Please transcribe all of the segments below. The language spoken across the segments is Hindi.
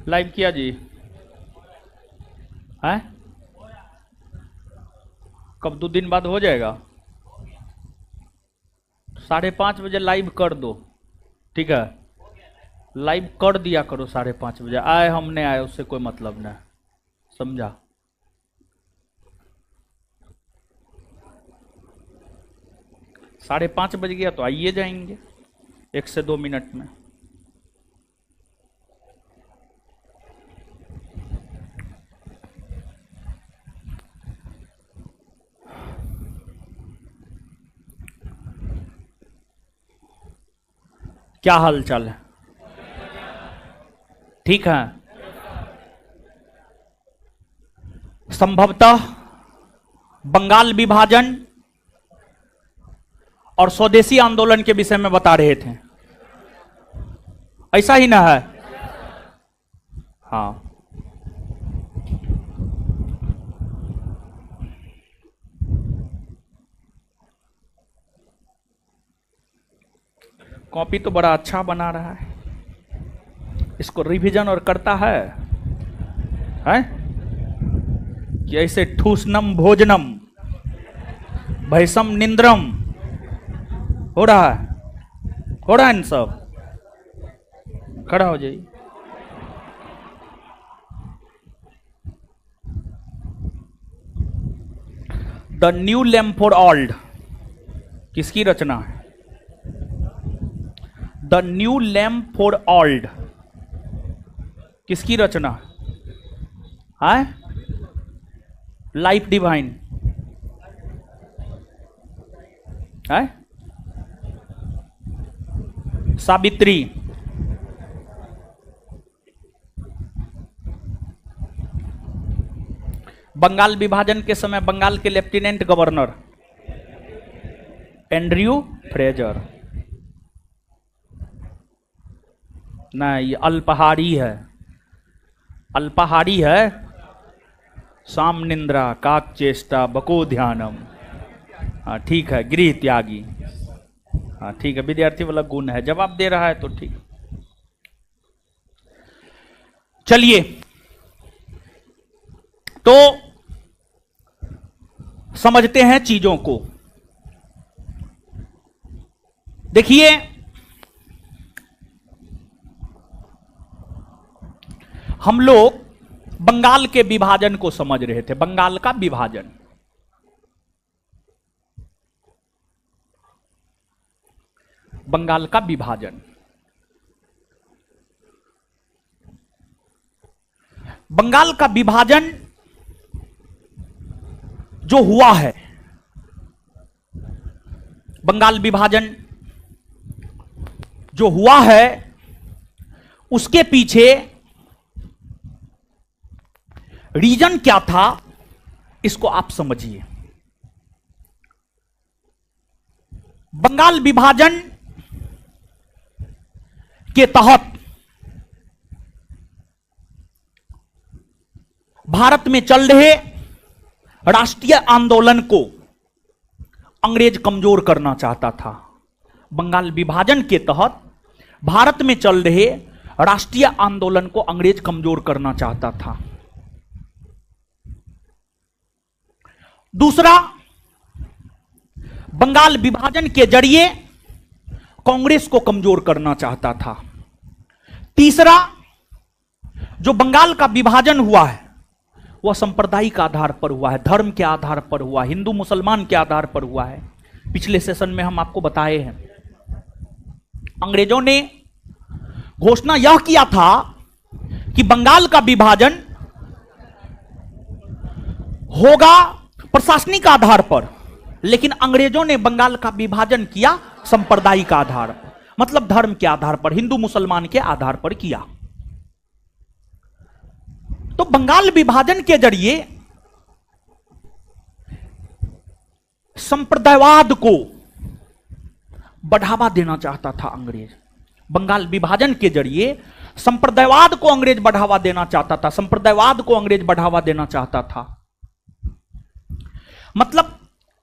लाइव किया जी है? कब 2 दिन बाद हो जाएगा? 5:30 बजे लाइव कर दो, ठीक है? लाइव कर दिया करो 5:30 बजे। आए हमने आए उससे कोई मतलब नहीं, समझा? 5:30 बज गया तो आइए जाएंगे 1 से 2 मिनट में। क्या हाल चाल है? ठीक है। संभवतः बंगाल विभाजन और स्वदेशी आंदोलन के विषय में बता रहे थे, ऐसा ही ना है? हाँ। कॉपी तो बड़ा अच्छा बना रहा है, इसको रिवीजन और करता है कि ऐसे ठूसनम भोजनम भैसम निंद्रम हो रहा है, हो रहा है इन सब। खड़ा हो जाइए। The new lamp for old किसकी रचना है? The new lamp for old किसकी रचना है? लाइफ डिवाइन है? सावित्री। बंगाल विभाजन के समय बंगाल के लेफ्टिनेंट गवर्नर एंड्रयू फ्रेजर। नहीं, ये अल्पहारी है, अल्पाहारी है। साम निंद्रा काक चेष्टा बको ध्यानम। हाँ ठीक है, गृह त्यागी। हाँ ठीक है, विद्यार्थी वाला गुण है, जवाब दे रहा है तो ठीक। चलिए, तो समझते हैं चीजों को। देखिए, हम लोग बंगाल के विभाजन को समझ रहे थे, बंगाल का विभाजन। बंगाल का विभाजन, बंगाल का विभाजन जो हुआ है, बंगाल विभाजन जो हुआ है उसके पीछे रीजन क्या था, इसको आप समझिए। बंगाल विभाजन के तहत भारत में चल रहे राष्ट्रीय आंदोलन को अंग्रेज कमजोर करना चाहता था। बंगाल विभाजन के तहत भारत में चल रहे राष्ट्रीय आंदोलन को अंग्रेज कमजोर करना चाहता था। दूसरा, बंगाल विभाजन के जरिए कांग्रेस को कमजोर करना चाहता था। तीसरा, जो बंगाल का विभाजन हुआ है वह सांप्रदायिक आधार पर हुआ है, धर्म के आधार पर हुआ, हिंदू मुसलमान के आधार पर हुआ है। पिछले सेशन में हम आपको बताए हैं, अंग्रेजों ने घोषणा यह किया था कि बंगाल का विभाजन होगा प्रशासनिक आधार पर, लेकिन अंग्रेजों ने बंगाल का विभाजन किया सांप्रदायिक आधार पर, मतलब धर्म के आधार पर, हिंदू मुसलमान के आधार पर किया। तो बंगाल विभाजन के जरिए संप्रदायवाद को बढ़ावा देना चाहता था अंग्रेज। बंगाल विभाजन के जरिए संप्रदायवाद को अंग्रेज बढ़ावा देना चाहता था, संप्रदायवाद को अंग्रेज बढ़ावा देना चाहता था। मतलब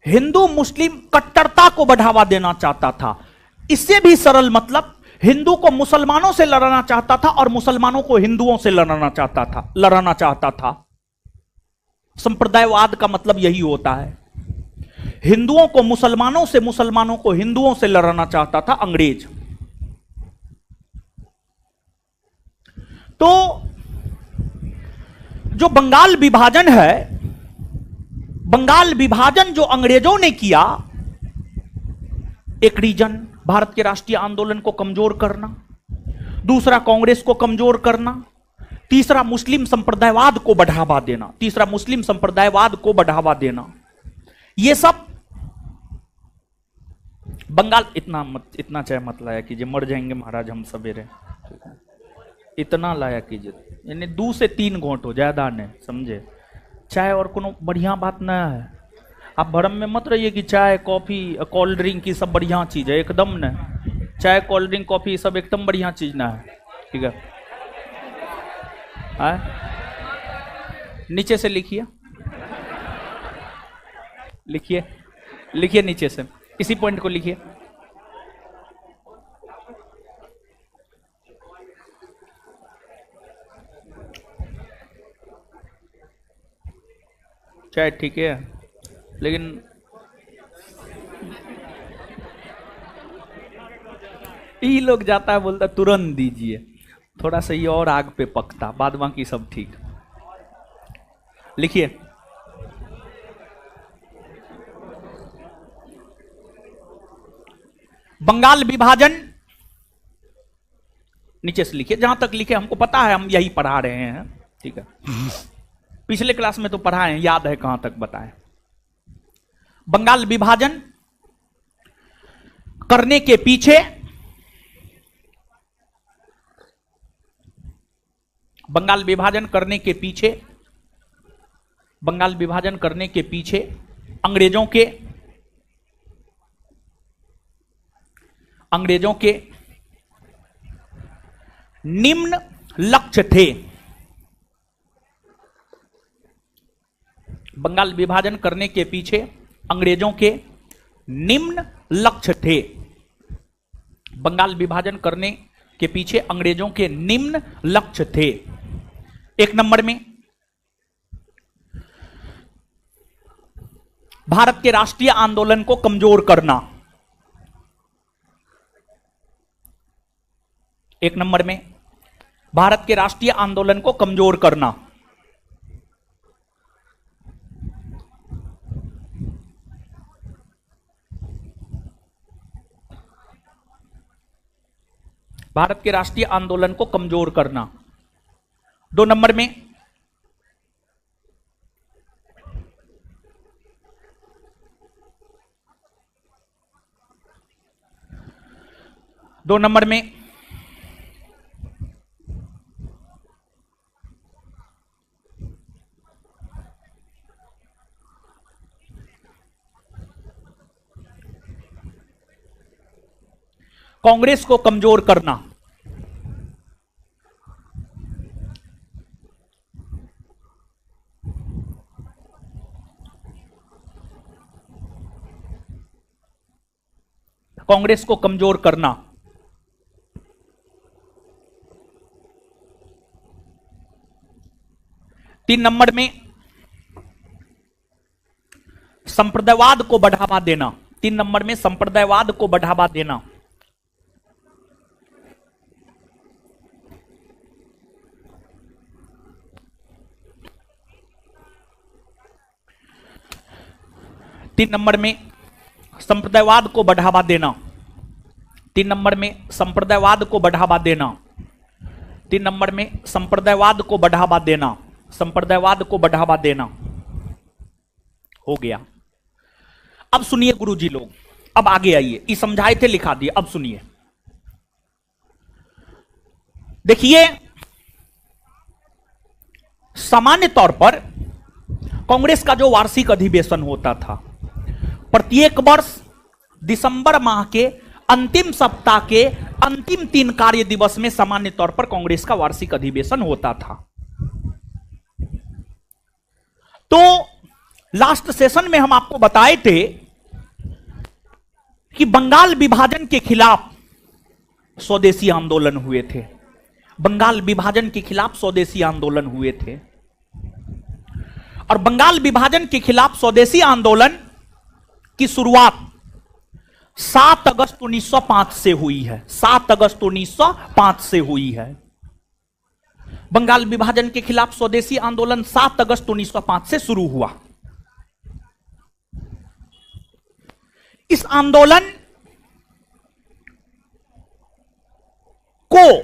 हिंदू मुस्लिम कट्टरता को बढ़ावा देना चाहता था। इससे भी सरल मतलब हिंदू को मुसलमानों से लड़ाना चाहता था और मुसलमानों को हिंदुओं से लड़ाना चाहता था। संप्रदायवाद का मतलब यही होता है। हिंदुओं को मुसलमानों से, मुसलमानों को हिंदुओं से लड़ाना चाहता था अंग्रेज। तो जो बंगाल विभाजन है, बंगाल विभाजन जो अंग्रेजों ने किया, एक रीजन भारत के राष्ट्रीय आंदोलन को कमजोर करना, दूसरा कांग्रेस को कमजोर करना, तीसरा मुस्लिम संप्रदायवाद को बढ़ावा देना, ये सब बंगाल। इतना चाय मत लाया कीजिए, मर जाएंगे महाराज हम सवेरे। इतना लाया कीजिए, यानी 2 से 3 घोंट हो, ज्यादा नहीं, समझे। चाय और कोनो बढ़िया बात ना है। आप भरम में मत रहिए कि चाय कॉफी कोल्ड ड्रिंक की सब बढ़िया चीज है, एकदम न। चाय कोल्ड ड्रिंक कॉफी सब एकदम बढ़िया चीज ना है, ठीक है। नीचे से लिखिए, लिखिए नीचे से, इसी पॉइंट को लिखिए। चाय ठीक है, लेकिन ये लोग जाता है बोलता तुरंत दीजिए, थोड़ा सा ये और आग पे पकता, बाद बाकी सब ठीक। लिखिए, बंगाल विभाजन, नीचे से लिखिए, जहां तक लिखे हमको पता है, हम यही पढ़ा रहे हैं, ठीक है। पिछले क्लास में तो पढ़ाए हैं, याद है कहां तक बताएं। बंगाल विभाजन करने के पीछे, बंगाल विभाजन करने के पीछे अंग्रेजों के निम्न लक्ष्य थे। बंगाल विभाजन करने के पीछे अंग्रेजों के निम्न लक्ष्य थे। बंगाल विभाजन करने के पीछे अंग्रेजों के निम्न लक्ष्य थे। 1 नंबर में भारत के राष्ट्रीय आंदोलन को कमजोर करना। 1 नंबर में भारत के राष्ट्रीय आंदोलन को कमजोर करना। भारत के राष्ट्रीय आंदोलन को कमजोर करना। 2 नंबर में कांग्रेस को कमजोर करना। कांग्रेस को कमजोर करना। 3 नंबर में संप्रदायवाद को बढ़ावा देना। 3 नंबर में संप्रदायवाद को बढ़ावा देना। तीन नंबर में संप्रदायवाद को बढ़ावा देना। 3 नंबर में संप्रदायवाद को बढ़ावा देना। 3 नंबर में संप्रदायवाद को बढ़ावा देना। संप्रदायवाद को बढ़ावा देना हो गया। अब सुनिए गुरुजी लोग, अब आगे आइए। ये समझाए थे, लिखा दिए, अब सुनिए। देखिए, सामान्य तौर पर कांग्रेस का जो वार्षिक अधिवेशन होता था, प्रत्येक वर्ष दिसंबर माह के अंतिम सप्ताह के अंतिम 3 कार्य दिवस में सामान्य तौर पर कांग्रेस का वार्षिक अधिवेशन होता था। तो लास्ट सेशन में हम आपको बताए थे कि बंगाल विभाजन के खिलाफ स्वदेशी आंदोलन हुए थे, बंगाल विभाजन के खिलाफ स्वदेशी आंदोलन हुए थे। और बंगाल विभाजन के खिलाफ स्वदेशी आंदोलन की शुरुआत 7 अगस्त 1905 से हुई है। 7 अगस्त 1905 से हुई है। बंगाल विभाजन के खिलाफ स्वदेशी आंदोलन 7 अगस्त 1905 से शुरू हुआ। इस आंदोलन को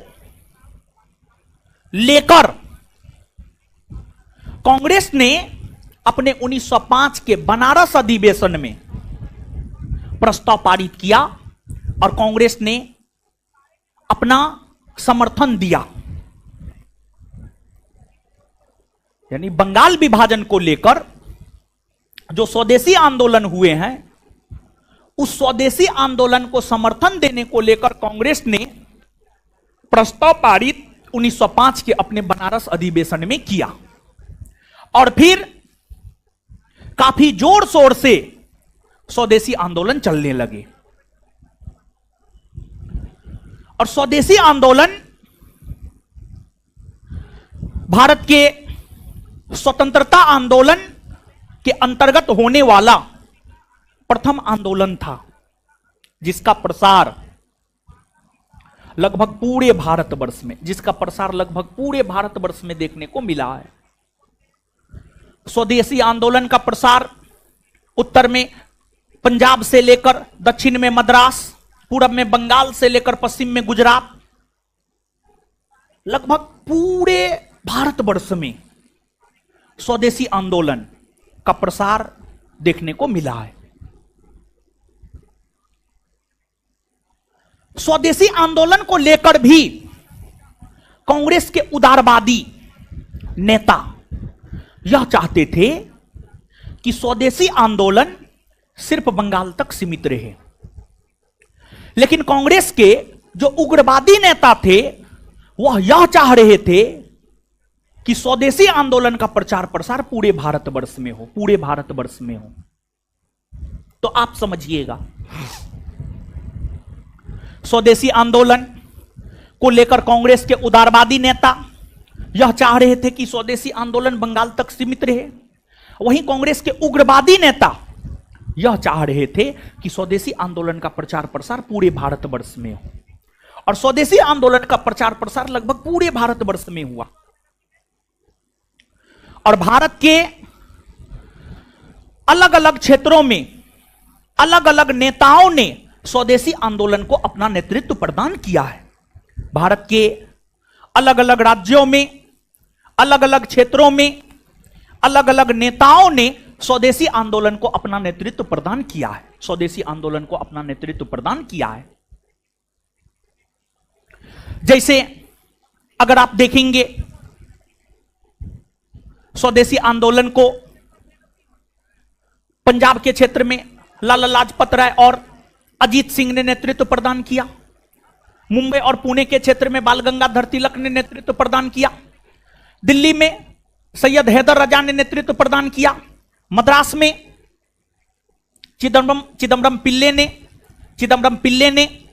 लेकर कांग्रेस ने अपने 1905 के बनारस अधिवेशन में प्रस्ताव पारित किया और कांग्रेस ने अपना समर्थन दिया। यानी बंगाल विभाजन को लेकर जो स्वदेशी आंदोलन हुए हैं, उस स्वदेशी आंदोलन को समर्थन देने को लेकर कांग्रेस ने प्रस्ताव पारित 1905 के अपने बनारस अधिवेशन में किया और फिर काफी जोर शोर से स्वदेशी आंदोलन चलने लगे। और स्वदेशी आंदोलन भारत के स्वतंत्रता आंदोलन के अंतर्गत होने वाला प्रथम आंदोलन था, जिसका प्रसार लगभग पूरे भारतवर्ष में देखने को मिला है। स्वदेशी आंदोलन का प्रसार उत्तर में पंजाब से लेकर दक्षिण में मद्रास, पूरब में बंगाल से लेकर पश्चिम में गुजरात, लगभग पूरे भारतवर्ष में स्वदेशी आंदोलन का प्रसार देखने को मिला है। स्वदेशी आंदोलन को लेकर भी कांग्रेस के उदारवादी नेता यह चाहते थे कि स्वदेशी आंदोलन सिर्फ बंगाल तक सीमित रहे। लेकिन कांग्रेस के जो उग्रवादी नेता थे वह यह चाह रहे थे कि स्वदेशी आंदोलन का प्रचार प्रसार पूरे भारतवर्ष में हो। तो आप समझिएगा, स्वदेशी आंदोलन को लेकर कांग्रेस के उदारवादी नेता यह चाह रहे थे कि स्वदेशी आंदोलन बंगाल तक सीमित रहे। वहीं कांग्रेस के उग्रवादी नेता यह चाह रहे थे कि स्वदेशी आंदोलन का प्रचार प्रसार पूरे भारतवर्ष में हो। और स्वदेशी आंदोलन का प्रचार प्रसार लगभग पूरे भारतवर्ष में हुआ। और भारत के अलग अलग क्षेत्रों में अलग अलग नेताओं ने स्वदेशी आंदोलन को अपना नेतृत्व प्रदान किया है। भारत के अलग अलग राज्यों में, अलग अलग क्षेत्रों में अलग अलग नेताओं ने स्वदेशी आंदोलन को अपना नेतृत्व प्रदान किया है। जैसे अगर आप देखेंगे स्वदेशी आंदोलन को पंजाब के क्षेत्र में लाला लाजपत राय और अजीत सिंह ने नेतृत्व प्रदान किया। मुंबई और पुणे के क्षेत्र में बाल गंगाधर तिलक ने नेतृत्व प्रदान किया। दिल्ली में सैयद हैदर रजा ने नेतृत्व प्रदान किया। मद्रास में चिदम्बरम पिल्ले ने,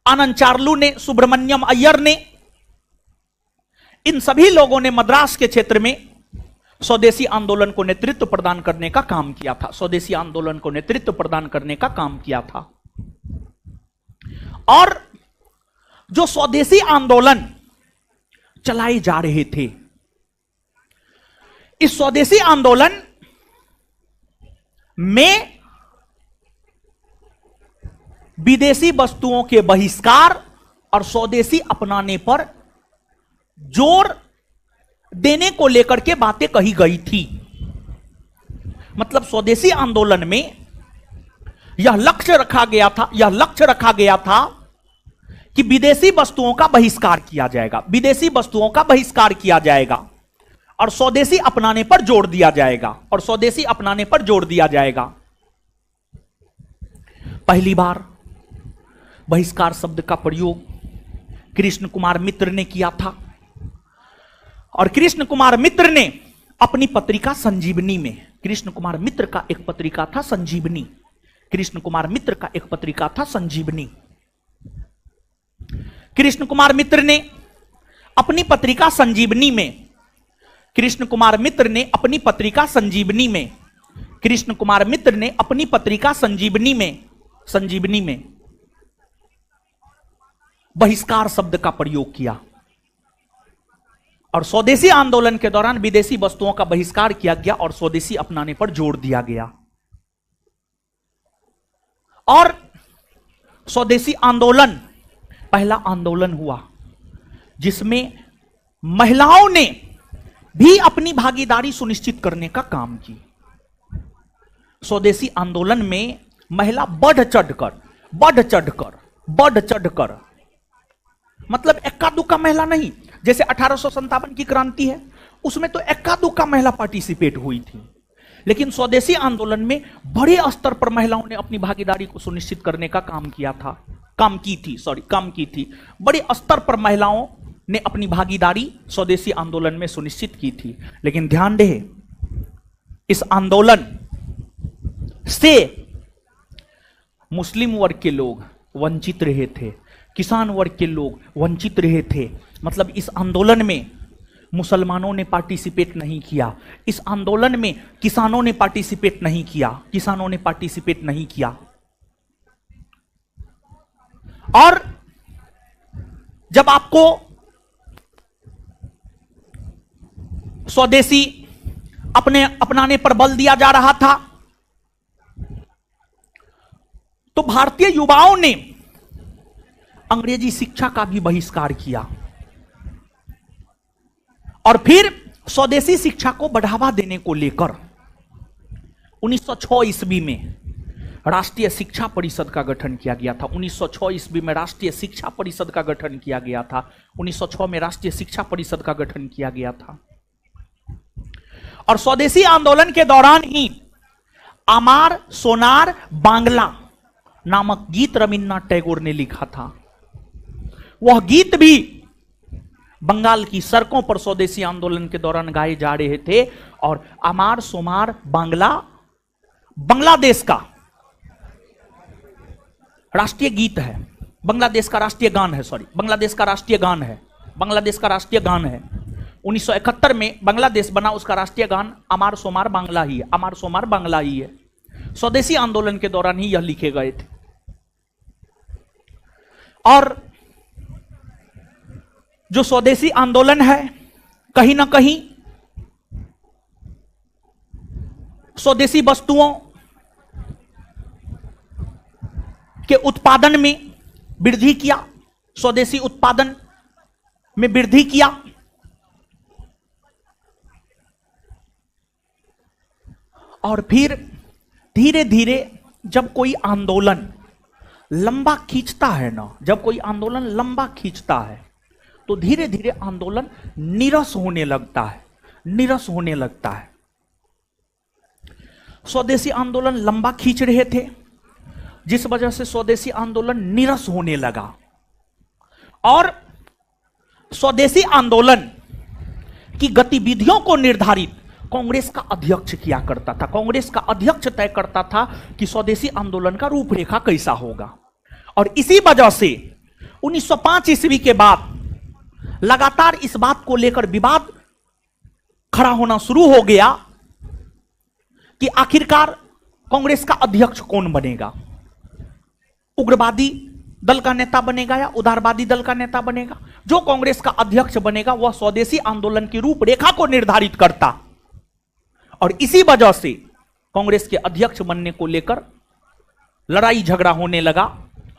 आनंद चार्लू ने, सुब्रमण्यम अय्यर ने, इन सभी लोगों ने मद्रास के क्षेत्र में स्वदेशी आंदोलन को नेतृत्व प्रदान करने का काम किया था। और जो स्वदेशी आंदोलन चलाए जा रहे थे, इस स्वदेशी आंदोलन में विदेशी वस्तुओं के बहिष्कार और स्वदेशी अपनाने पर जोर देने को लेकर के बातें कही गई थी। मतलब स्वदेशी आंदोलन में यह लक्ष्य रखा गया था कि विदेशी वस्तुओं का बहिष्कार किया जाएगा और स्वदेशी अपनाने पर जोर दिया जाएगा। पहली बार बहिष्कार शब्द का प्रयोग कृष्ण कुमार मित्र ने किया था। और कृष्ण कुमार मित्र ने अपनी पत्रिका संजीवनी में, कृष्ण कुमार मित्र का एक पत्रिका था संजीवनी, कृष्ण कुमार मित्र ने अपनी पत्रिका संजीवनी में, कृष्ण कुमार मित्र ने अपनी पत्रिका संजीवनी में, कृष्ण कुमार मित्र ने अपनी पत्रिका संजीवनी में बहिष्कार शब्द का प्रयोग किया और स्वदेशी आंदोलन के दौरान विदेशी वस्तुओं का बहिष्कार किया गया और स्वदेशी अपनाने पर जोर दिया गया। और स्वदेशी आंदोलन पहला आंदोलन हुआ जिसमें महिलाओं ने भी अपनी भागीदारी सुनिश्चित करने का काम की। स्वदेशी आंदोलन में महिला बढ़ चढ़कर मतलब एक्का दुक्का महिला नहीं, जैसे 1857 की क्रांति है उसमें तो एक्का दुक्का महिला पार्टिसिपेट हुई थी, लेकिन स्वदेशी आंदोलन में बड़े स्तर पर महिलाओं ने अपनी भागीदारी को सुनिश्चित करने का काम की थी। बड़े स्तर पर महिलाओं ने अपनी भागीदारी स्वदेशी आंदोलन में सुनिश्चित की थी। लेकिन ध्यान रहे, इस आंदोलन से मुस्लिम वर्ग के लोग वंचित रहे थे, किसान वर्ग के लोग वंचित रहे थे। मतलब इस आंदोलन में मुसलमानों ने पार्टिसिपेट नहीं किया, इस आंदोलन में किसानों ने पार्टिसिपेट नहीं किया। और जब आपको स्वदेशी अपनाने पर बल दिया जा रहा था तो भारतीय युवाओं ने अंग्रेजी शिक्षा का भी बहिष्कार किया और फिर स्वदेशी शिक्षा को बढ़ावा देने को लेकर 1906 ईस्वी में राष्ट्रीय शिक्षा परिषद का गठन किया गया था। 1906 ईस्वी में राष्ट्रीय शिक्षा परिषद का गठन किया गया था। 1906 में राष्ट्रीय शिक्षा परिषद का गठन किया गया था। और स्वदेशी आंदोलन के दौरान ही अमार सोनार बांग्ला नामक गीत रविन्द्रनाथ टैगोर ने लिखा था। वह गीत भी बंगाल की सड़कों पर स्वदेशी आंदोलन के दौरान गाए जा रहे थे। और अमार सोमार बांग्ला बांग्लादेश का राष्ट्रीय गीत है, बांग्लादेश का राष्ट्रीय गान है। बांग्लादेश का राष्ट्रीय गान है। 1971 में बांग्लादेश बना, उसका राष्ट्रीय गान अमार सोमार बांग्ला ही है। स्वदेशी आंदोलन के दौरान ही यह लिखे गए थे। और जो स्वदेशी आंदोलन है कहीं ना कहीं स्वदेशी वस्तुओं के उत्पादन में वृद्धि किया, स्वदेशी उत्पादन में वृद्धि किया। और फिर धीरे धीरे जब कोई आंदोलन लंबा खींचता है तो धीरे धीरे आंदोलन नीरस होने लगता है। स्वदेशी आंदोलन लंबा खींच रहे थे जिस वजह से स्वदेशी आंदोलन नीरस होने लगा। और स्वदेशी आंदोलन की गतिविधियों को निर्धारित कांग्रेस का अध्यक्ष किया करता था। कांग्रेस का अध्यक्ष तय करता था कि स्वदेशी आंदोलन का रूपरेखा कैसा होगा। और इसी वजह से 1905 ईस्वी के बाद लगातार इस बात को लेकर विवाद खड़ा होना शुरू हो गया कि आखिरकार कांग्रेस का अध्यक्ष कौन बनेगा, उग्रवादी दल का नेता बनेगा या उदारवादी दल का नेता बनेगा। जो कांग्रेस का अध्यक्ष बनेगा वह स्वदेशी आंदोलन की रूपरेखा को निर्धारित करता। और इसी वजह से कांग्रेस के अध्यक्ष बनने को लेकर लड़ाई झगड़ा होने लगा।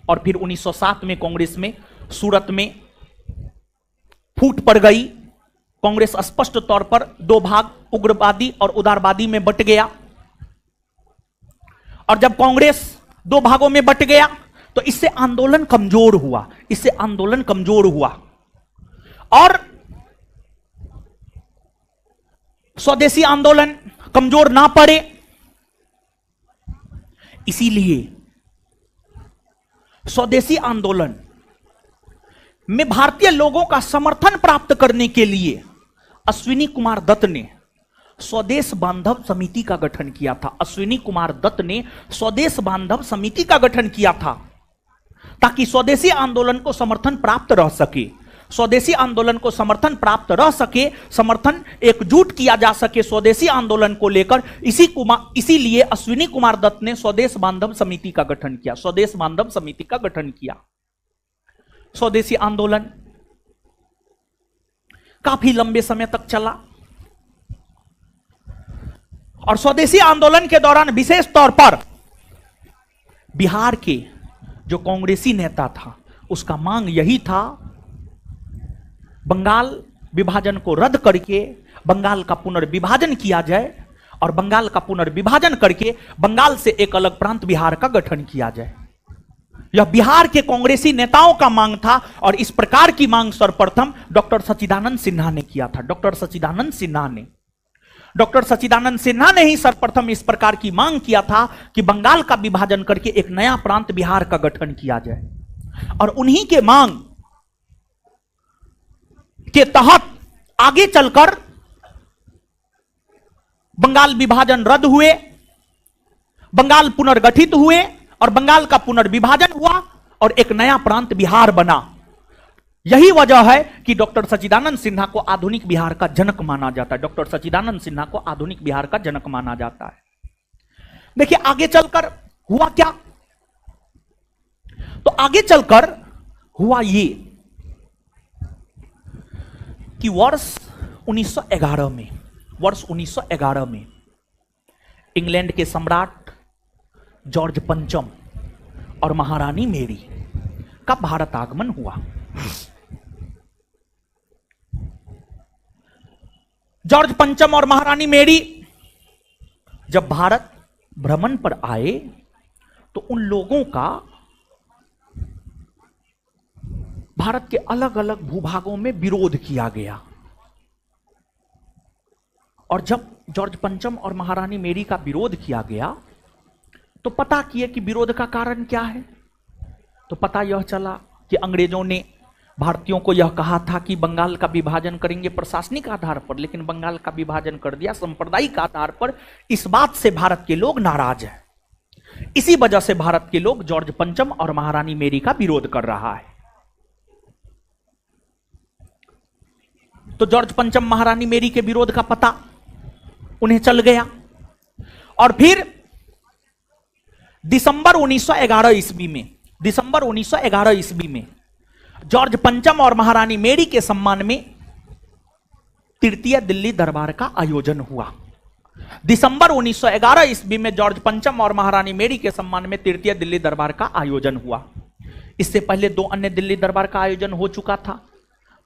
और फिर 1907 में कांग्रेस में सूरत में फूट पड़ गई। कांग्रेस स्पष्ट तौर पर दो भाग उग्रवादी और उदारवादी में बट गया। और जब कांग्रेस दो भागों में बट गया तो इससे आंदोलन कमजोर हुआ। और स्वदेशी आंदोलन कमजोर ना पड़े इसीलिए स्वदेशी आंदोलन में भारतीय लोगों का समर्थन प्राप्त करने के लिए अश्विनी कुमार दत्त ने स्वदेश बांधव समिति का गठन किया था। अश्विनी कुमार दत्त ने स्वदेश बांधव समिति का गठन किया था। ताकि स्वदेशी आंदोलन को समर्थन प्राप्त रह सके, स्वदेशी आंदोलन को समर्थन प्राप्त रह सके, समर्थन एकजुट किया जा सके स्वदेशी आंदोलन को लेकर। इसीलिए अश्विनी कुमार दत्त ने स्वदेश बांधव समिति का गठन किया, स्वदेश बांधव समिति का गठन किया। स्वदेशी आंदोलन काफी लंबे समय तक चला और स्वदेशी आंदोलन के दौरान विशेष तौर पर बिहार के जो कांग्रेसी नेता था उसका मांग यही था, बंगाल विभाजन को रद्द करके बंगाल का पुनर्विभाजन किया जाए और बंगाल का पुनर्विभाजन करके बंगाल से एक अलग प्रांत बिहार का गठन किया जाए। यह बिहार के कांग्रेसी नेताओं का मांग था और इस प्रकार की मांग सर्वप्रथम डॉक्टर सच्चिदानंद सिन्हा ने किया था। डॉक्टर सच्चिदानंद सिन्हा ने ही सर्वप्रथम इस प्रकार की मांग किया था कि बंगाल का विभाजन करके एक नया प्रांत बिहार का गठन किया जाए। और उन्हीं के मांग के तहत आगे चलकर बंगाल विभाजन रद्द हुए, बंगाल पुनर्गठित हुए और बंगाल का पुनर्विभाजन हुआ और एक नया प्रांत बिहार बना। यही वजह है कि डॉक्टर सच्चिदानंद सिन्हा को आधुनिक बिहार का जनक माना जाता है। डॉक्टर सच्चिदानंद सिन्हा को आधुनिक बिहार का जनक माना जाता है। देखिए आगे चलकर हुआ क्या, तो आगे चलकर हुआ ये कि वर्ष 1911 में इंग्लैंड के सम्राट जॉर्ज पंचम और महारानी मेरी का भारत आगमन हुआ। जॉर्ज पंचम और महारानी मेरी जब भारत भ्रमण पर आए तो उन लोगों का भारत के अलग अलग भूभागों में विरोध किया गया। और जब जॉर्ज पंचम और महारानी मेरी का विरोध किया गया तो पता किए कि विरोध का कारण क्या है। तो पता यह चला कि अंग्रेजों ने भारतीयों को यह कहा था कि बंगाल का विभाजन करेंगे प्रशासनिक आधार पर, लेकिन बंगाल का विभाजन कर दिया सांप्रदायिक आधार पर। इस बात से भारत के लोग नाराज हैं। इसी वजह से भारत के लोग जॉर्ज पंचम और महारानी मेरी का विरोध कर रहा है। तो जॉर्ज पंचम महारानी मेरी के विरोध का पता उन्हें चल गया और फिर दिसंबर 1911 ईस्वी में जॉर्ज पंचम और महारानी मेरी के सम्मान में तृतीय दिल्ली दरबार का आयोजन हुआ। दिसंबर 1911 ईस्वी में जॉर्ज पंचम और महारानी मेरी के सम्मान में तृतीय दिल्ली दरबार का आयोजन हुआ। इससे पहले 2 अन्य दिल्ली दरबार का आयोजन हो चुका था।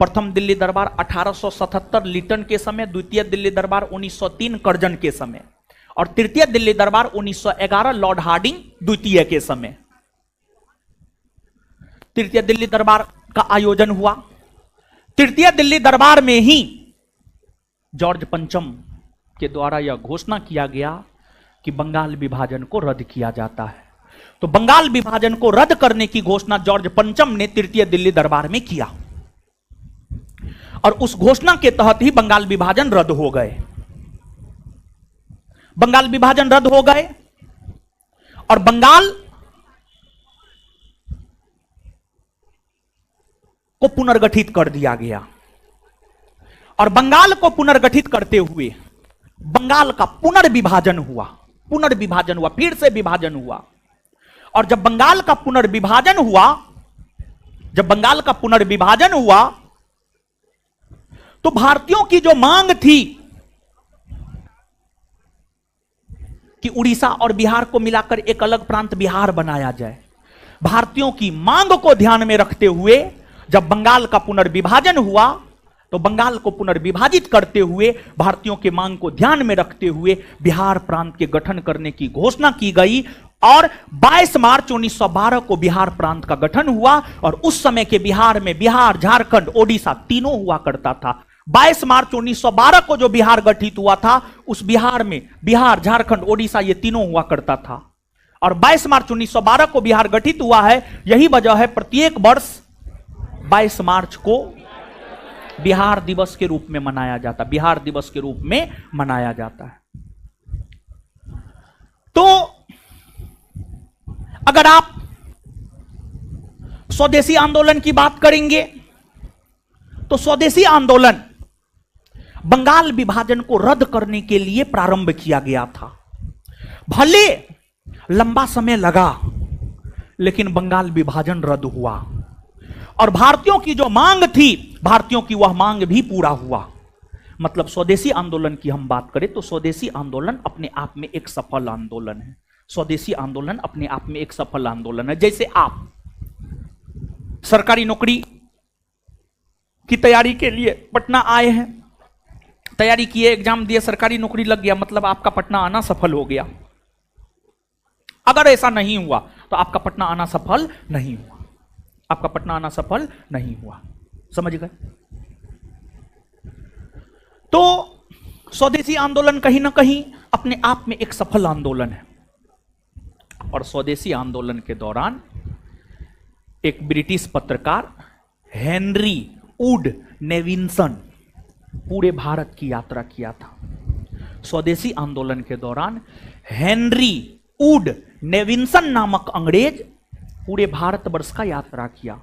प्रथम दिल्ली दरबार 1877 लिटन के समय, द्वितीय दिल्ली दरबार 1903 कर्जन के समय और तृतीय दिल्ली दरबार 1911 लॉर्ड हार्डिंग द्वितीय के समय। तृतीय दिल्ली दरबार का आयोजन हुआ। तृतीय दिल्ली दरबार में ही जॉर्ज पंचम के द्वारा यह घोषणा किया गया कि बंगाल विभाजन को रद्द किया जाता है। तो बंगाल विभाजन को रद्द करने की घोषणा जॉर्ज पंचम ने तृतीय दिल्ली दरबार में किया और उस घोषणा के तहत ही बंगाल विभाजन रद्द हो गए। बंगाल विभाजन रद्द हो गए और बंगाल को पुनर्गठित कर दिया गया। और बंगाल को पुनर्गठित करते हुए बंगाल का पुनर्विभाजन हुआ, फिर से विभाजन हुआ। और जब बंगाल का पुनर्विभाजन हुआ तो भारतीयों की जो मांग थी कि उड़ीसा और बिहार को मिलाकर एक अलग प्रांत बिहार बनाया जाए, भारतीयों की मांग को ध्यान में रखते हुए जब बंगाल का पुनर्विभाजन हुआ तो बंगाल को पुनर्विभाजित करते हुए भारतीयों के मांग को ध्यान में रखते हुए बिहार प्रांत के गठन करने की घोषणा की गई और 22 मार्च 1912 को बिहार प्रांत का गठन हुआ। और उस समय के बिहार में बिहार, झारखंड, ओडिशा तीनों हुआ करता था। 22 मार्च 1912 को जो बिहार गठित हुआ था उस बिहार में बिहार, झारखंड, ओडिशा ये तीनों हुआ करता था। और 22 मार्च 1912 को बिहार गठित हुआ है। यही वजह है प्रत्येक वर्ष 22 मार्च को बिहार दिवस के रूप में मनाया जाता है, बिहार दिवस के रूप में मनाया जाता है। तो अगर आप स्वदेशी आंदोलन की बात करेंगे तो स्वदेशी आंदोलन बंगाल विभाजन को रद्द करने के लिए प्रारंभ किया गया था। भले लंबा समय लगा, लेकिन बंगाल विभाजन रद्द हुआ और भारतीयों की जो मांग थी, भारतीयों की वह मांग भी पूरा हुआ। मतलब स्वदेशी आंदोलन की हम बात करें तो स्वदेशी आंदोलन अपने आप में एक सफल आंदोलन है। स्वदेशी आंदोलन अपने आप में एक सफल आंदोलन है। जैसे आप सरकारी नौकरी की तैयारी के लिए पटना आए हैं, तैयारी किए, एग्जाम दिए, सरकारी नौकरी लग गया, मतलब आपका पटना आना सफल हो गया। अगर ऐसा नहीं हुआ तो आपका पटना आना सफल नहीं हुआ, आपका पटना आना सफल नहीं हुआ। समझ गए? तो स्वदेशी आंदोलन कहीं ना कहीं अपने आप में एक सफल आंदोलन है। और स्वदेशी आंदोलन के दौरान एक ब्रिटिश पत्रकार हेनरी वुड नेविंसन पूरे भारत की यात्रा किया था। स्वदेशी आंदोलन के दौरान हेनरी वुड नेविंसन नामक अंग्रेज पूरे भारतवर्ष का यात्रा किया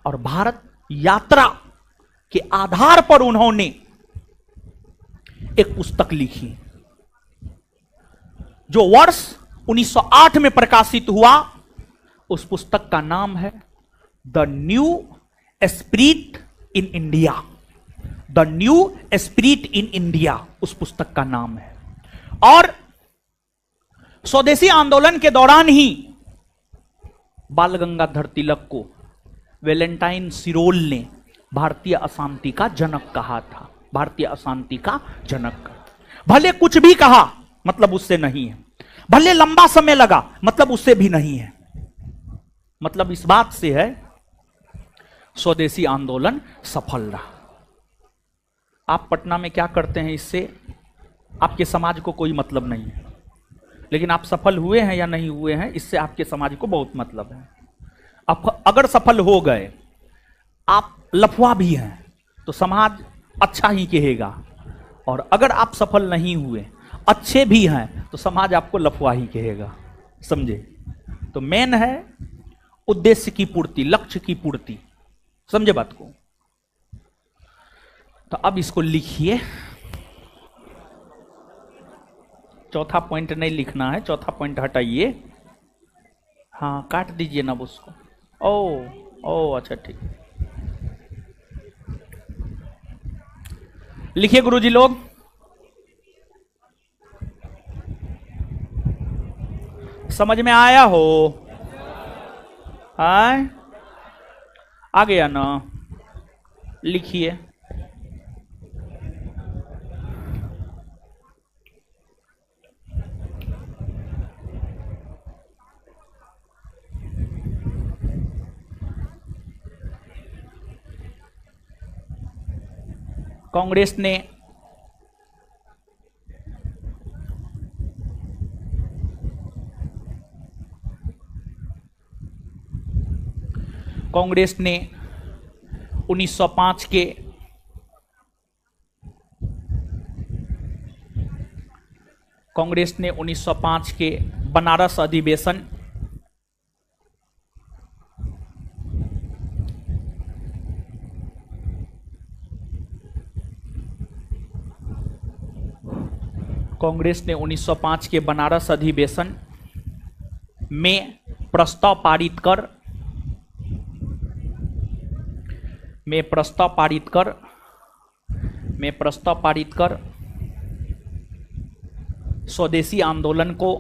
और भारत यात्रा के आधार पर उन्होंने एक पुस्तक लिखी जो वर्ष 1908 में प्रकाशित हुआ। उस पुस्तक का नाम है the new spirit in India. The new spirit in India उस पुस्तक का नाम है। और स्वदेशी आंदोलन के दौरान ही बाल गंगाधर तिलक को वैलेंटाइन सिरोल ने भारतीय अशांति का जनक कहा था। भारतीय अशांति का जनक। भले कुछ भी कहा, मतलब उससे नहीं है। भले लंबा समय लगा, मतलब उससे भी नहीं है। मतलब इस बात से है स्वदेशी आंदोलन सफल रहा। आप पटना में क्या करते हैं, इससे आपके समाज को कोई मतलब नहीं है, लेकिन आप सफल हुए हैं या नहीं हुए हैं, इससे आपके समाज को बहुत मतलब है। आप अगर सफल हो गए, आप लफुआ भी हैं, तो समाज अच्छा ही कहेगा, और अगर आप सफल नहीं हुए, अच्छे भी हैं, तो समाज आपको लफुआ ही कहेगा। समझे? तो मेन है उद्देश्य की पूर्ति, लक्ष्य की पूर्ति। समझे बात को? तो अब इसको लिखिए। चौथा पॉइंट नहीं लिखना है, चौथा पॉइंट हटाइए। हाँ, काट दीजिए ना उसको। ओ अच्छा ठीक। लिखिए गुरुजी लोग। समझ में आया हो? आए? आ गया ना? लिखिए। कांग्रेस ने कांग्रेस ने 1905 के कांग्रेस ने 1905 के बनारस अधिवेशन कांग्रेस ने 1905 के बनारस अधिवेशन में प्रस्ताव पारित कर स्वदेशी आंदोलन को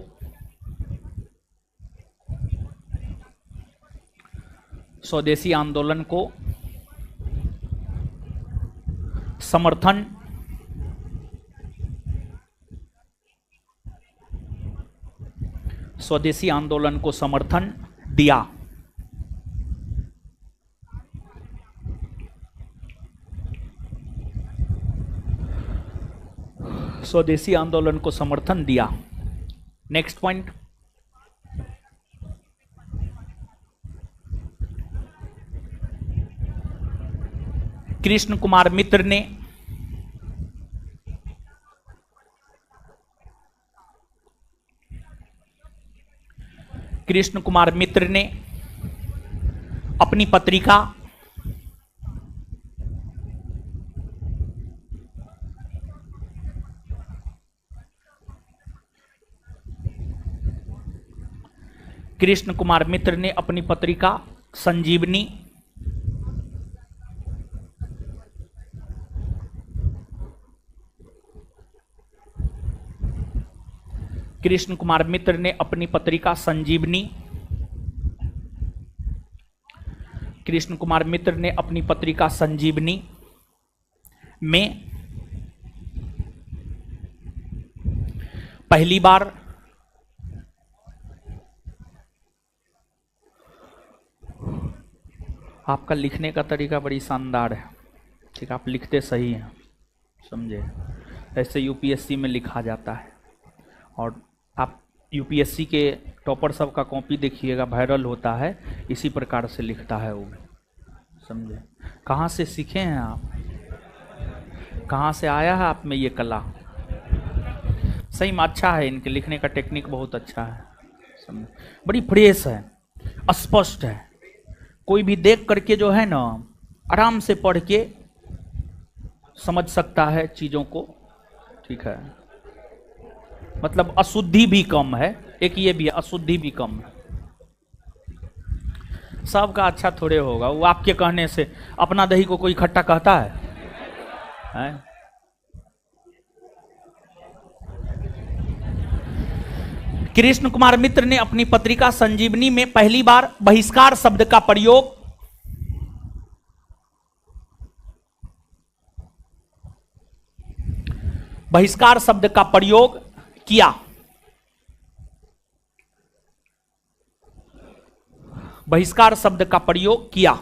समर्थन स्वदेशी आंदोलन को समर्थन दिया। स्वदेशी आंदोलन को समर्थन दिया। Next point. कृष्ण कुमार मित्र ने अपनी पत्रिका कृष्ण कुमार मित्र ने अपनी पत्रिका संजीवनी कृष्ण कुमार मित्र ने अपनी पत्रिका संजीवनी कृष्ण कुमार मित्र ने अपनी पत्रिका संजीवनी में पहली बार आपका लिखने का तरीका बड़ी शानदार है, ठीक, आप लिखते सही हैं, समझे, ऐसे यूपीएससी में लिखा जाता है। और आप यूपीएससी के टॉपर सब का कॉपी देखिएगा, वायरल होता है, इसी प्रकार से लिखता है वो, समझे। कहाँ से सीखे हैं आप, कहाँ से आया है आप में ये कला? सही में अच्छा है, इनके लिखने का टेक्निक बहुत अच्छा है, समझे, बड़ी फ्रेश है, स्पष्ट है, कोई भी देख करके जो है ना आराम से पढ़ के समझ सकता है चीज़ों को, ठीक है। मतलब अशुद्धि भी कम है, एक ये भी है, अशुद्धि भी कम है। सबका अच्छा थोड़े होगा, वो आपके कहने से अपना दही को कोई खट्टा कहता है? कृष्ण कुमार मित्र ने अपनी पत्रिका संजीवनी में पहली बार बहिष्कार शब्द का प्रयोग किया। बहिष्कार शब्द का प्रयोग किया।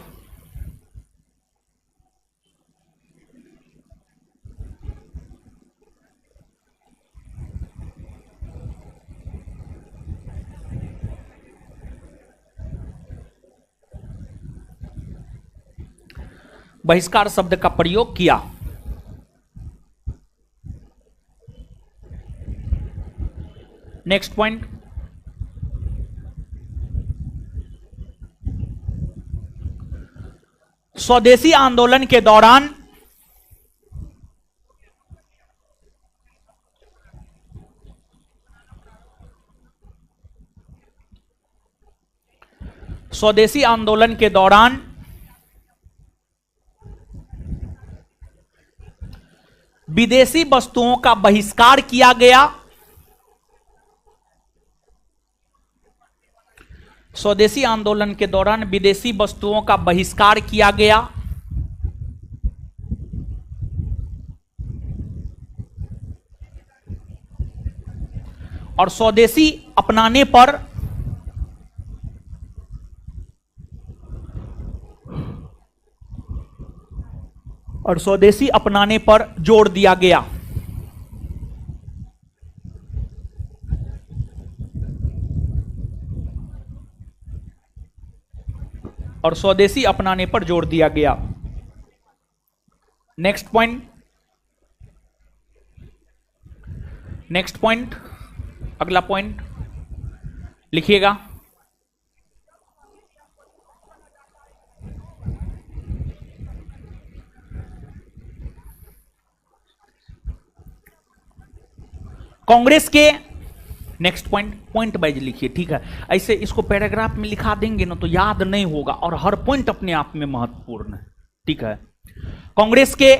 बहिष्कार शब्द का प्रयोग किया। नेक्स्ट पॉइंट, स्वदेशी आंदोलन के दौरान विदेशी वस्तुओं का बहिष्कार किया गया। स्वदेशी आंदोलन के दौरान विदेशी वस्तुओं का बहिष्कार किया गया। और स्वदेशी अपनाने पर जोर दिया गया। और स्वदेशी अपनाने पर जोर दिया गया। नेक्स्ट पॉइंट, अगला पॉइंट लिखिएगा। कांग्रेस के नेक्स्ट पॉइंट वाइज लिखिए, ठीक है। ऐसे इसको पैराग्राफ में लिखा देंगे ना तो याद नहीं होगा, और हर पॉइंट अपने आप में महत्वपूर्ण है, ठीक है। कांग्रेस के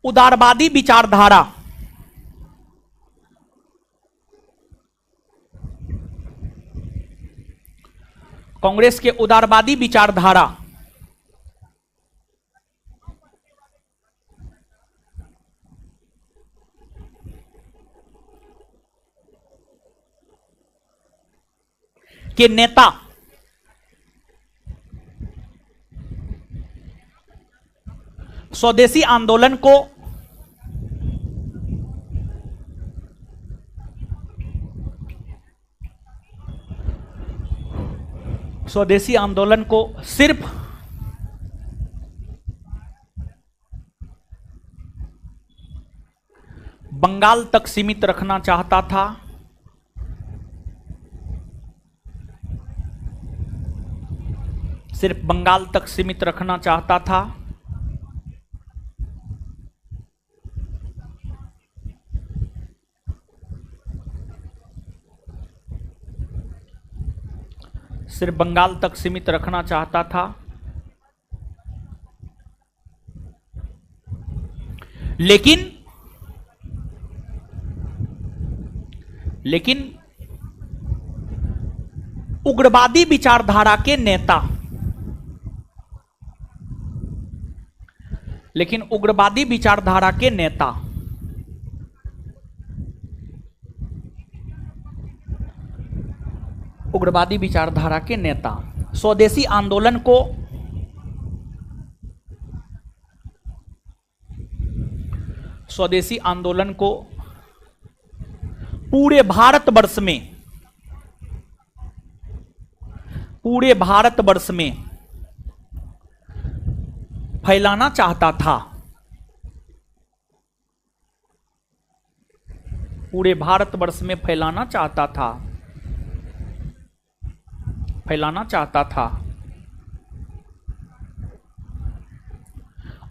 उदारवादी विचारधारा के नेता स्वदेशी आंदोलन को सिर्फ बंगाल तक सीमित रखना चाहता था। सिर्फ बंगाल तक सीमित रखना चाहता था। सिर्फ बंगाल तक सीमित रखना चाहता था, लेकिन उग्रवादी विचारधारा के नेता, उग्रवादी विचारधारा के नेता स्वदेशी आंदोलन को पूरे भारतवर्ष में फैलाना चाहता था। पूरे भारतवर्ष में फैलाना चाहता था।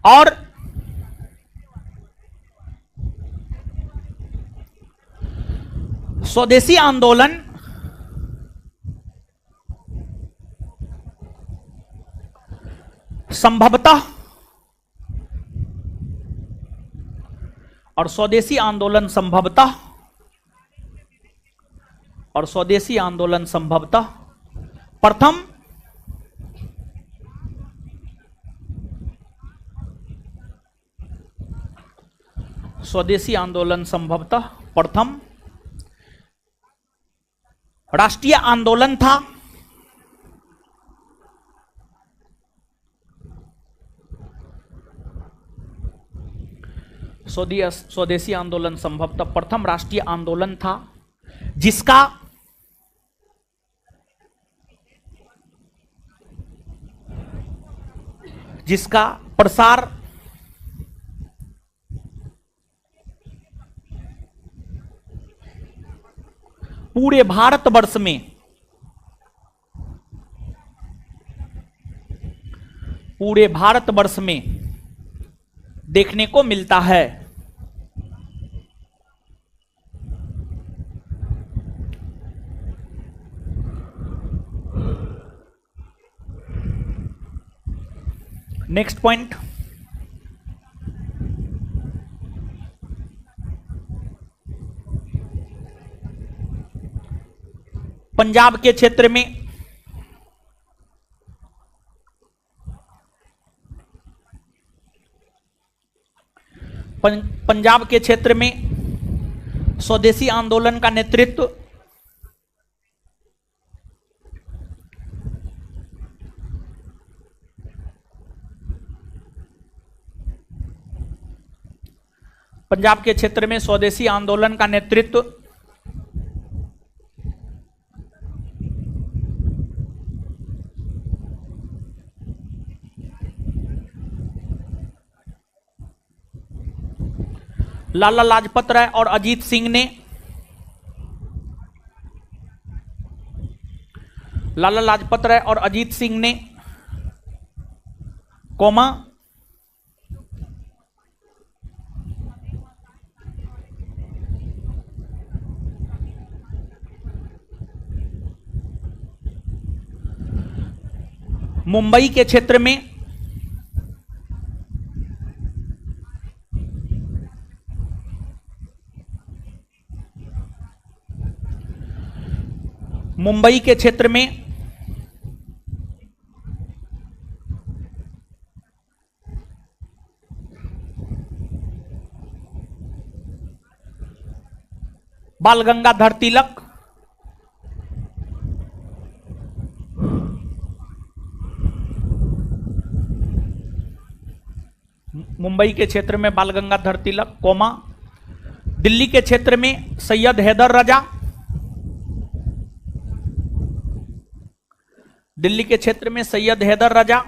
और स्वदेशी आंदोलन संभवतः प्रथम राष्ट्रीय आंदोलन था। स्वदेशी आंदोलन संभवतः प्रथम राष्ट्रीय आंदोलन था, जिसका प्रसार पूरे भारतवर्ष में देखने को मिलता है। नेक्स्ट पॉइंट, पंजाब के क्षेत्र में स्वदेशी आंदोलन का नेतृत्व लाला लाजपत राय और अजीत सिंह ने मुंबई के क्षेत्र में बाल गंगाधर तिलक, मुंबई के क्षेत्र में बाल गंगाधर तिलक, दिल्ली के क्षेत्र में सैयद हैदर रजा, दिल्ली के क्षेत्र में सैयद हैदर रजा,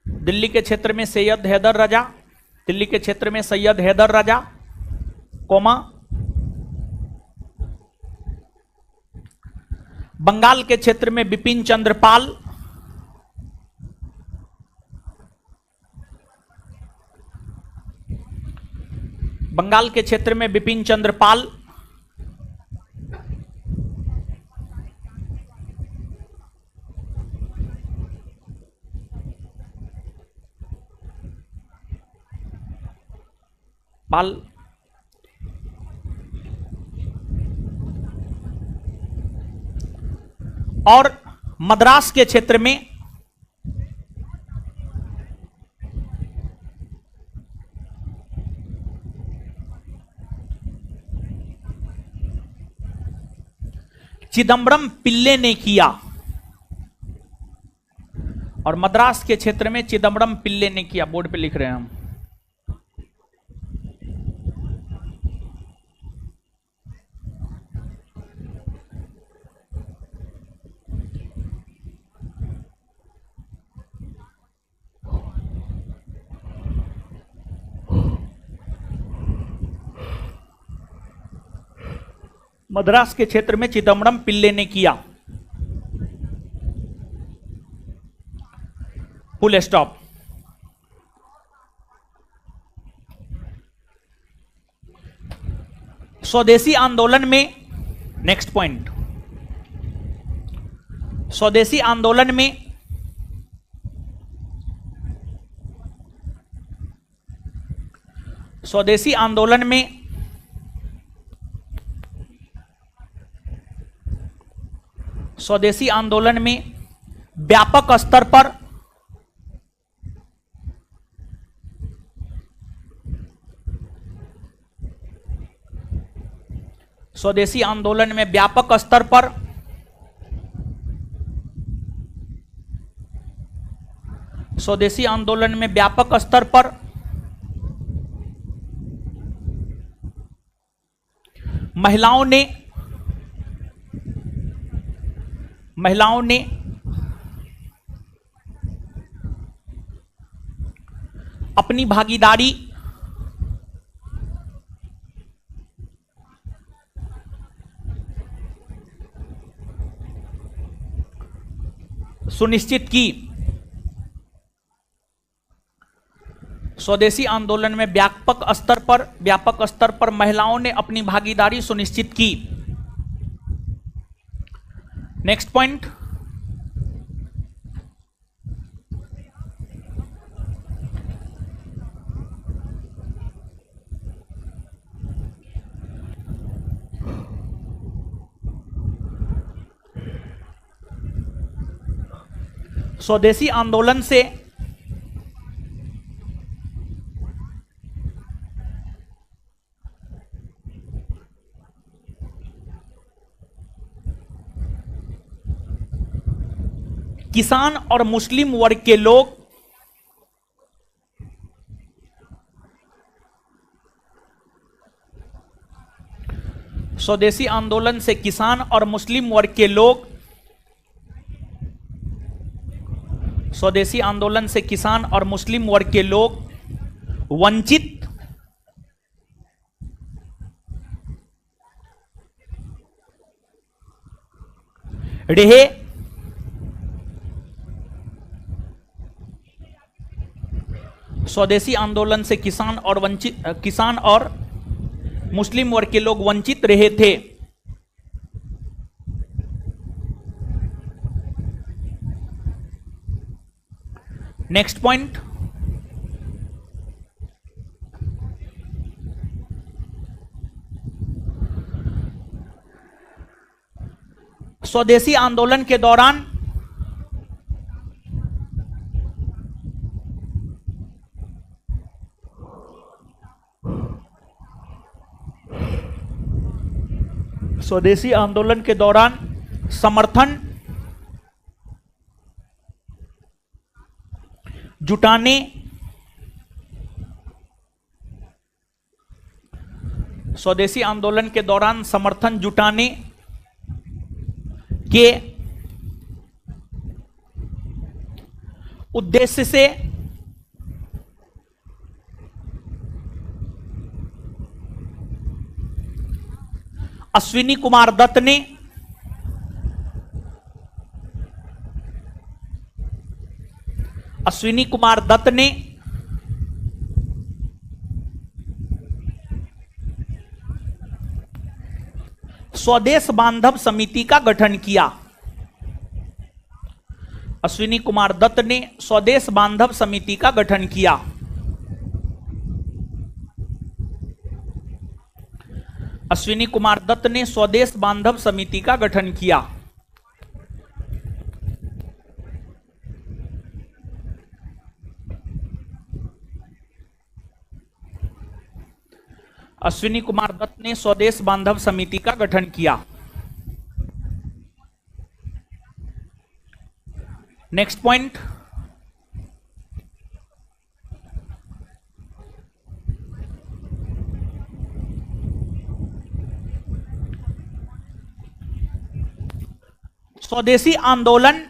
दिल्ली के क्षेत्र में सैयद हैदर रजा, दिल्ली के क्षेत्र में सैयद हैदर रजा, बंगाल के क्षेत्र में बिपिन चंद्र पाल, बंगाल के क्षेत्र में बिपिन चंद्र पाल, पाल। और मद्रास के क्षेत्र में चिदम्बरम पिल्ले ने किया। और मद्रास के क्षेत्र में चिदम्बरम पिल्ले ने किया, बोर्ड पे लिख रहे हैं हम। मद्रास के क्षेत्र में चिदम्बरम पिल्ले ने किया। Full stop. स्वदेशी आंदोलन में, नेक्स्ट पॉइंट, स्वदेशी आंदोलन में स्वदेशी आंदोलन में स्वदेशी आंदोलन में व्यापक स्तर पर स्वदेशी आंदोलन में व्यापक स्तर पर स्वदेशी आंदोलन में व्यापक स्तर पर महिलाओं ने अपनी भागीदारी सुनिश्चित की। स्वदेशी आंदोलन में व्यापक स्तर पर महिलाओं ने अपनी भागीदारी सुनिश्चित की। नेक्स्ट पॉइंट, स्वदेशी आंदोलन से किसान और मुस्लिम वर्ग के लोग स्वदेशी आंदोलन से किसान और मुस्लिम वर्ग के लोग स्वदेशी आंदोलन से किसान और मुस्लिम वर्ग के लोग वंचित रहे। स्वदेशी आंदोलन से किसान और मुस्लिम वर्ग के लोग वंचित रहे थे। नेक्स्ट पॉइंट, स्वदेशी आंदोलन के दौरान समर्थन जुटाने स्वदेशी आंदोलन के दौरान समर्थन जुटाने के उद्देश्य से अश्विनी कुमार दत्त ने स्वदेश बांधव समिति का गठन किया? अश्विनी कुमार दत्त ने स्वदेश बांधव समिति का गठन किया। अश्विनी कुमार दत्त ने स्वदेश बांधव समिति का गठन किया। अश्विनी कुमार दत्त ने स्वदेश बांधव समिति का गठन किया। नेक्स्ट पॉइंट, स्वदेशी आंदोलन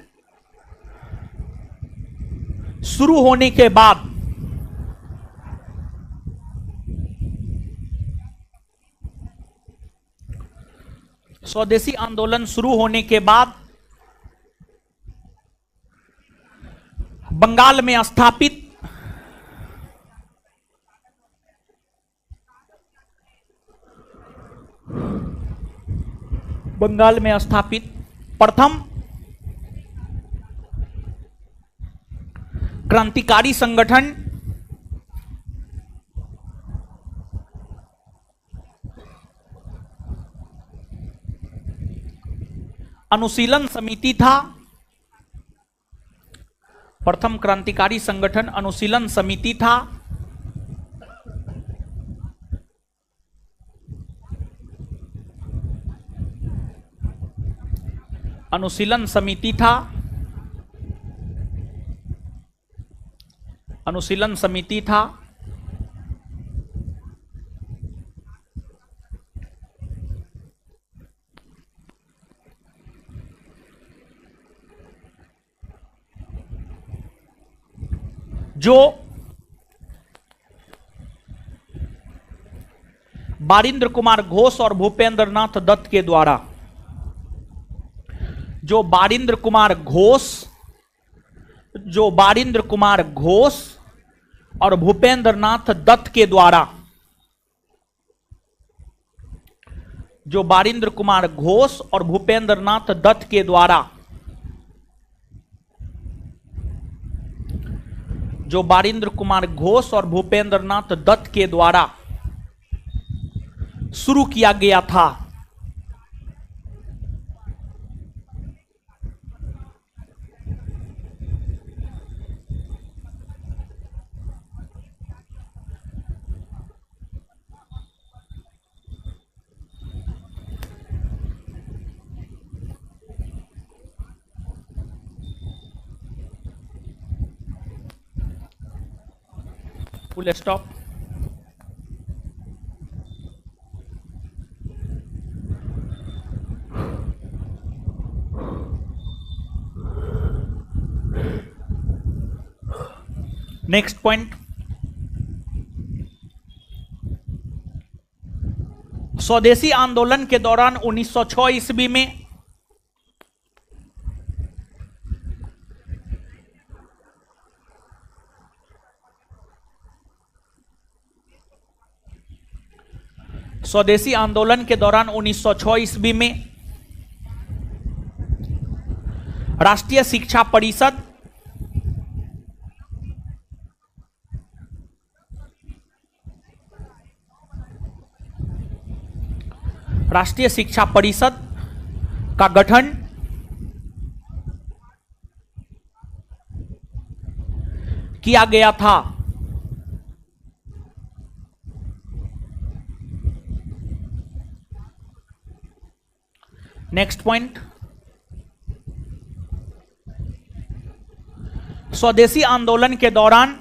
शुरू होने के बाद स्वदेशी आंदोलन शुरू होने के बाद बंगाल में स्थापित प्रथम क्रांतिकारी संगठन अनुशीलन समिति था। प्रथम क्रांतिकारी संगठन अनुशीलन समिति था। अनुशीलन समिति था। अनुशीलन समिति था। जो बारिंद्र कुमार घोष और भूपेंद्र नाथ दत्त के द्वारा बारिंद्र कुमार घोष और भूपेंद्र नाथ दत्त के द्वारा बारिंद्र कुमार घोष और भूपेंद्र नाथ दत्त के द्वारा बारिंद्र कुमार घोष और भूपेंद्र नाथ दत्त के द्वारा शुरू किया गया था। Full stop. नेक्स्ट पॉइंट, स्वदेशी आंदोलन के दौरान 1906 ईस्वी में स्वदेशी आंदोलन के दौरान 1906 ईस्वी में राष्ट्रीय शिक्षा परिषद का गठन किया गया था। नेक्स्ट पॉइंट, स्वदेशी आंदोलन के दौरान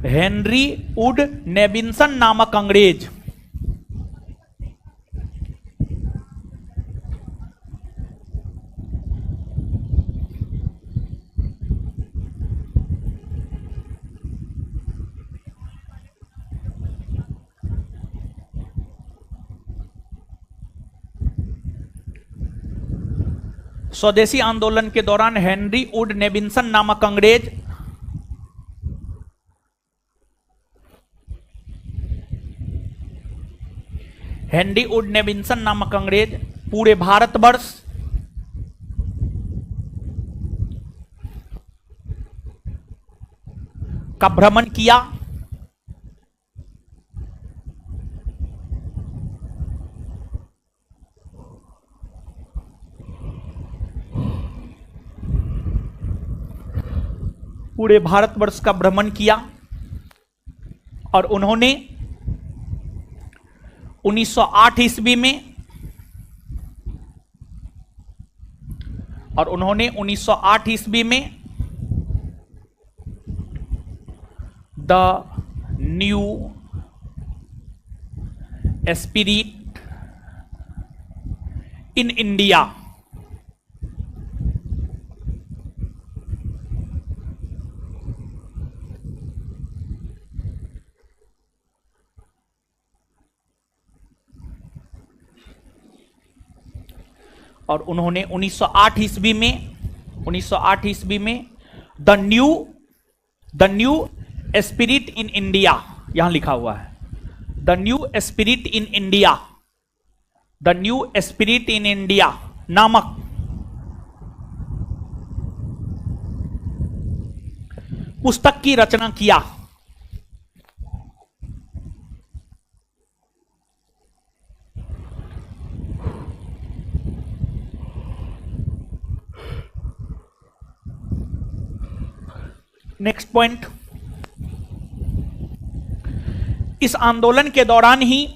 हेनरी वुड नेविंसन नामक अंग्रेज स्वदेशी आंदोलन के दौरान हेनरी वुड नेविल्सन नामक अंग्रेज पूरे भारतवर्ष का भ्रमण किया। पूरे भारतवर्ष का भ्रमण किया और उन्होंने 1908 ईस्वी में the new spirit in India और उन्होंने 1908 ईस्वी में the new spirit in India, यहां लिखा हुआ है the new spirit in India नामक पुस्तक की रचना किया। नेक्स्ट पॉइंट, इस आंदोलन के दौरान ही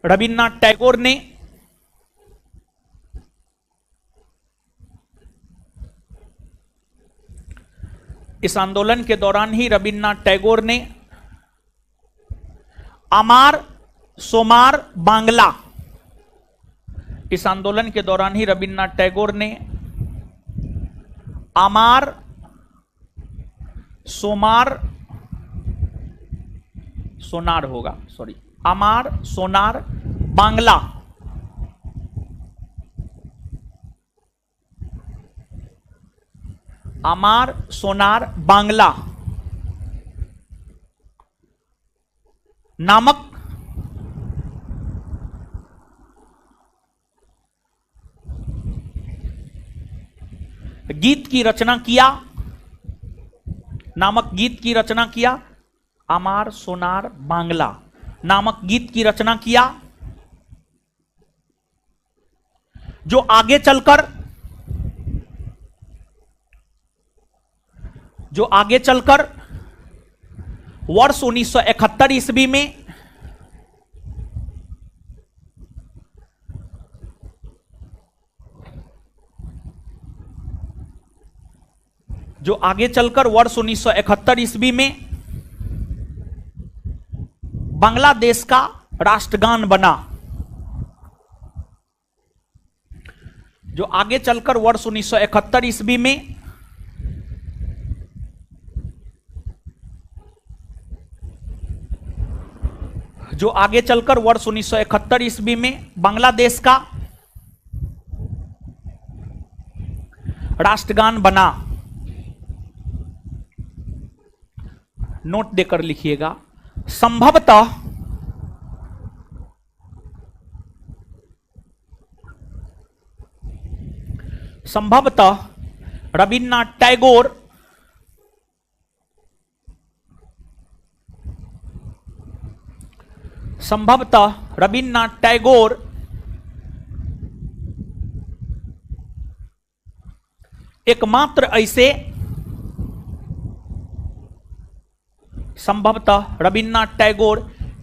रविन्द्रनाथ टैगोर ने अमार सोमार बांग्ला, इस आंदोलन के दौरान ही रविन्द्रनाथ टैगोर ने अमार सोनार बांग्ला नामक गीत की रचना किया। अमार सोनार बांग्ला नामक गीत की रचना किया, जो आगे चलकर वर्ष 1971 ईस्वी में बांग्लादेश का राष्ट्रगान बना। जो आगे चलकर वर्ष 1971 ईस्वी में बांग्लादेश का राष्ट्रगान बना। नोट देकर लिखिएगा, संभवतः रविन्द्रनाथ टैगोर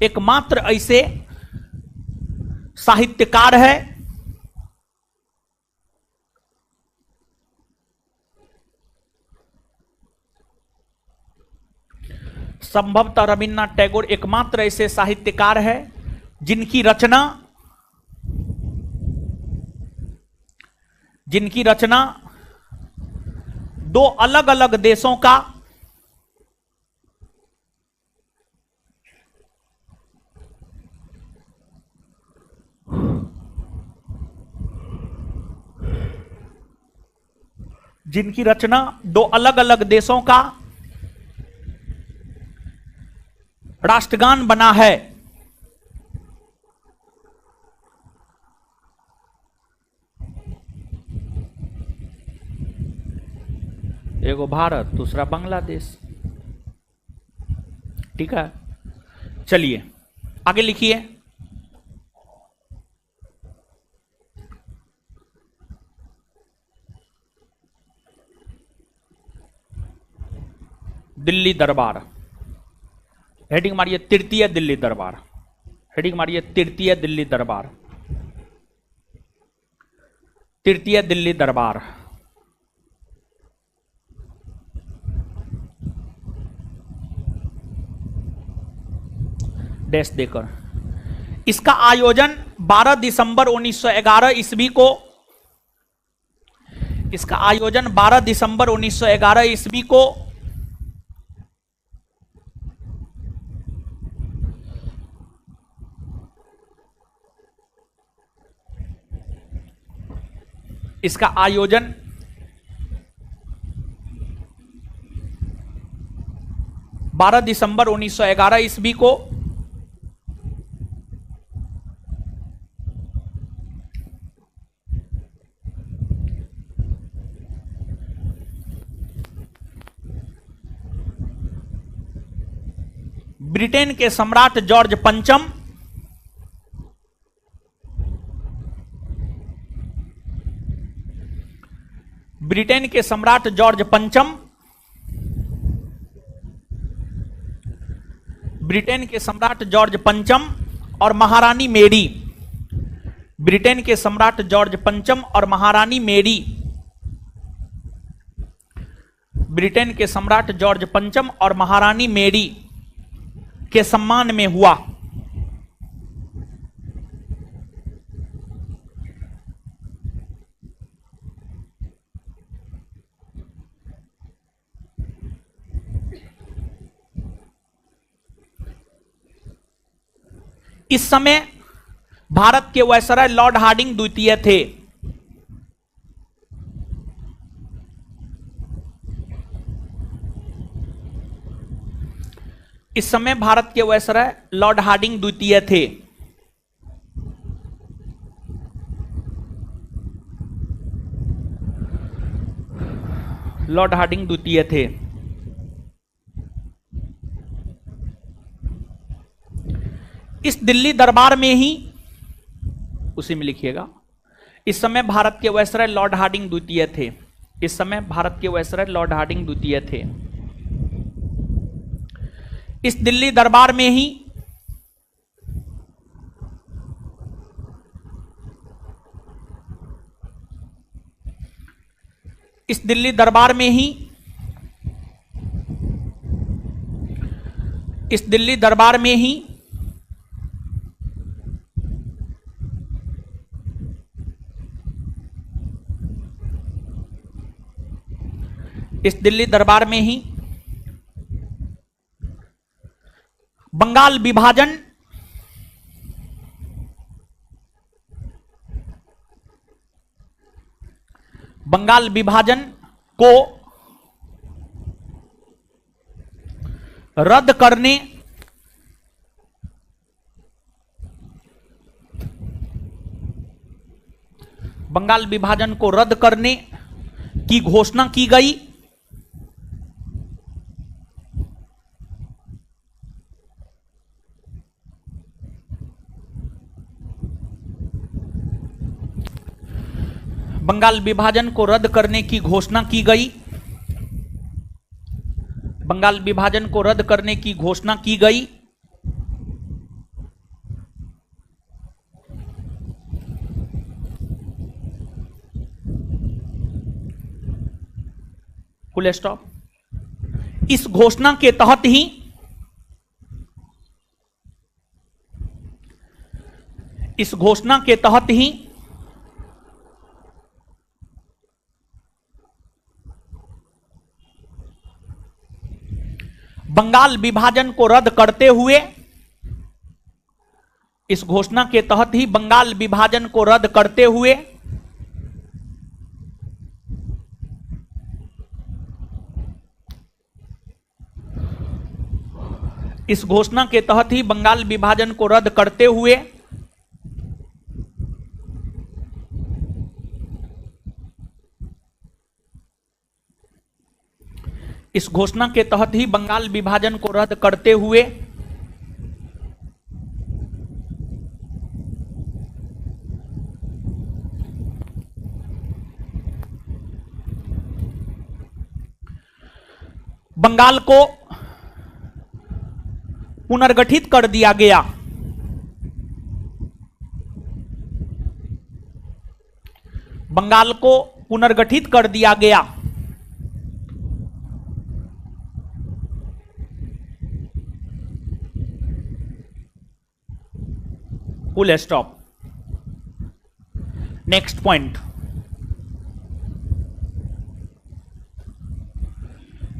एकमात्र ऐसे साहित्यकार है जिनकी रचना दो अलग अलग देशों का जिनकी रचना दो अलग अलग देशों का राष्ट्रगान बना है। एगो भारत, दूसरा बांग्लादेश। ठीक है, चलिए आगे लिखिए। दिल्ली दरबार, हेडिंग मारिए तृतीय दिल्ली दरबार, हेडिंग मारिए तृतीय दिल्ली दरबार, तृतीय दिल्ली दरबार। डैश देकर इसका आयोजन 12 दिसंबर 1911 ईस्वी को, इसका आयोजन 12 दिसंबर 1911 ईस्वी को इसका आयोजन 12 दिसंबर 1911 ईस्वी को ब्रिटेन के सम्राट जॉर्ज पंचम, ब्रिटेन के सम्राट जॉर्ज पंचम, ब्रिटेन के सम्राट जॉर्ज पंचम और महारानी मेरी, ब्रिटेन के सम्राट जॉर्ज पंचम और महारानी मेरी, ब्रिटेन के सम्राट जॉर्ज पंचम और महारानी मेरी के सम्मान में हुआ। इस समय भारत के वायसराय लॉर्ड हार्डिंग द्वितीय थे। इस समय भारत के वायसराय लॉर्ड हार्डिंग द्वितीय थे। लॉर्ड हार्डिंग द्वितीय थे। इस दिल्ली दरबार में ही, उसी में लिखिएगा, इस समय भारत के वायसराय लॉर्ड हार्डिंग द्वितीय थे। इस समय भारत के वायसराय लॉर्ड हार्डिंग द्वितीय थे। इस दिल्ली दरबार में ही इस दिल्ली दरबार में ही इस दिल्ली दरबार में ही इस दिल्ली दरबार में ही बंगाल विभाजन को रद्द करने बंगाल विभाजन को रद्द करने की घोषणा की गई। बंगाल विभाजन को रद्द करने की घोषणा की गई। बंगाल विभाजन को रद्द करने की घोषणा की गई। Full stop. इस घोषणा के तहत ही इस घोषणा के तहत ही बंगाल विभाजन को रद्द करते हुए, इस घोषणा के तहत ही बंगाल विभाजन को रद्द करते हुए इस घोषणा के तहत ही बंगाल विभाजन को रद्द करते हुए इस घोषणा के तहत ही बंगाल विभाजन को रद्द करते हुए बंगाल को पुनर्गठित कर दिया गया। बंगाल को पुनर्गठित कर दिया गया। Full stop. Next point,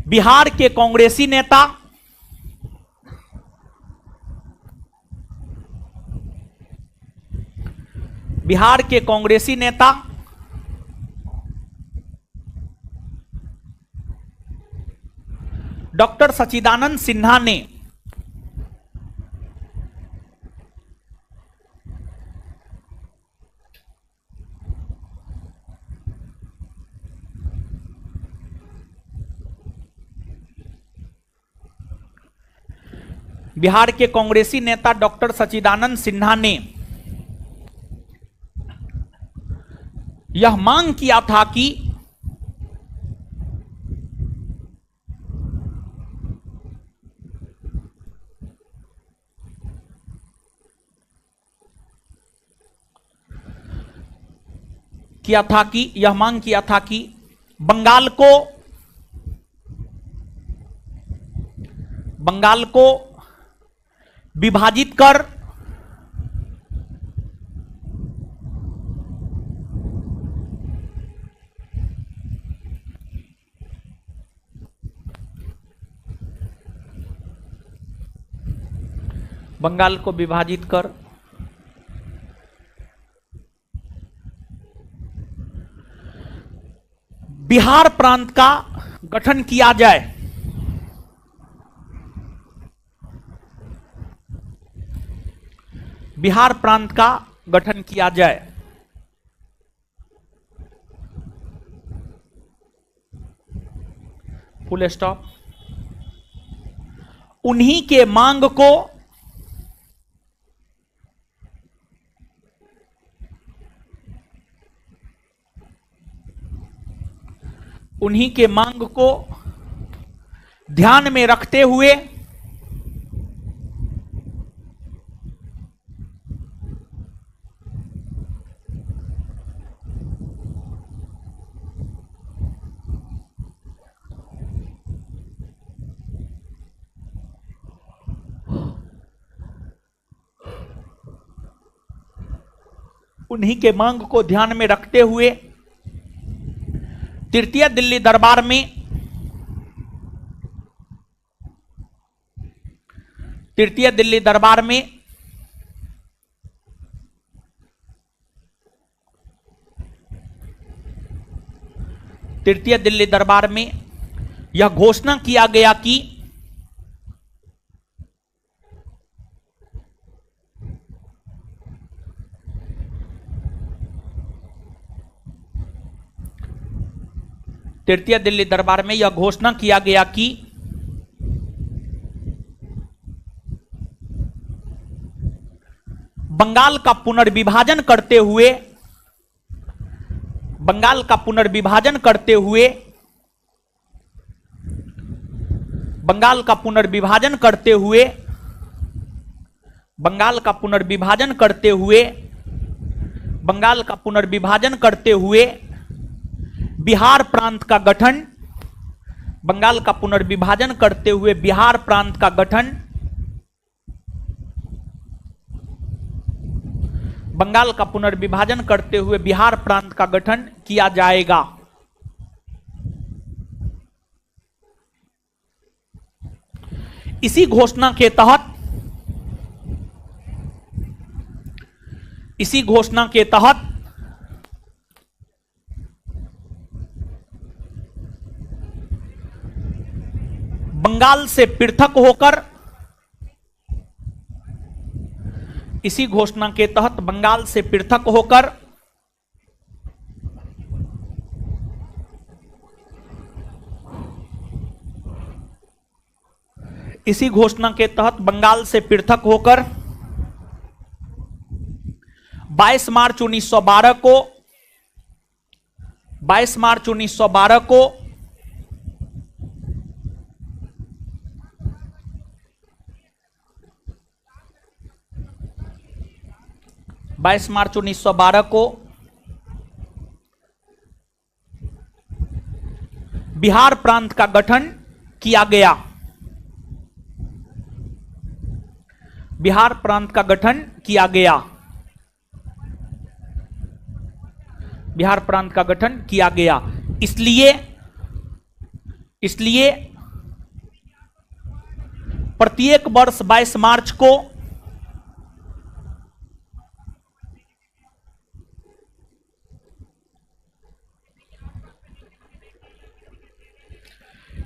Bihar के कांग्रेसी नेता बिहार के कांग्रेसी नेता डॉक्टर सच्चिदानंद सिन्हा ने बिहार के कांग्रेसी नेता डॉक्टर सच्चिदानंद सिन्हा ने यह मांग किया था कि बंगाल को विभाजित कर बिहार प्रांत का गठन किया जाए। बिहार प्रांत का गठन किया जाए। Full stop. उन्हीं के मांग को ध्यान में रखते हुए तृतीय दिल्ली दरबार में यह घोषणा किया गया कि बंगाल का पुनर्विभाजन करते हुए बंगाल का पुनर्विभाजन करते हुए बंगाल का पुनर्विभाजन करते हुए बंगाल का पुनर्विभाजन करते हुए बंगाल का पुनर्विभाजन करते हुए बिहार प्रांत का गठन बंगाल का पुनर्विभाजन करते हुए बिहार प्रांत का गठन बंगाल का पुनर्विभाजन करते हुए बिहार प्रांत का गठन किया जाएगा। इसी घोषणा के तहत बंगाल से पृथक होकर इसी घोषणा के तहत बंगाल से पृथक होकर इसी घोषणा के तहत बंगाल से पृथक होकर 22 मार्च 1912 को 22 मार्च 1912 को बिहार प्रांत का गठन किया गया। बिहार प्रांत का गठन किया गया। बिहार प्रांत का गठन किया गया। इसलिए प्रत्येक वर्ष 22 मार्च को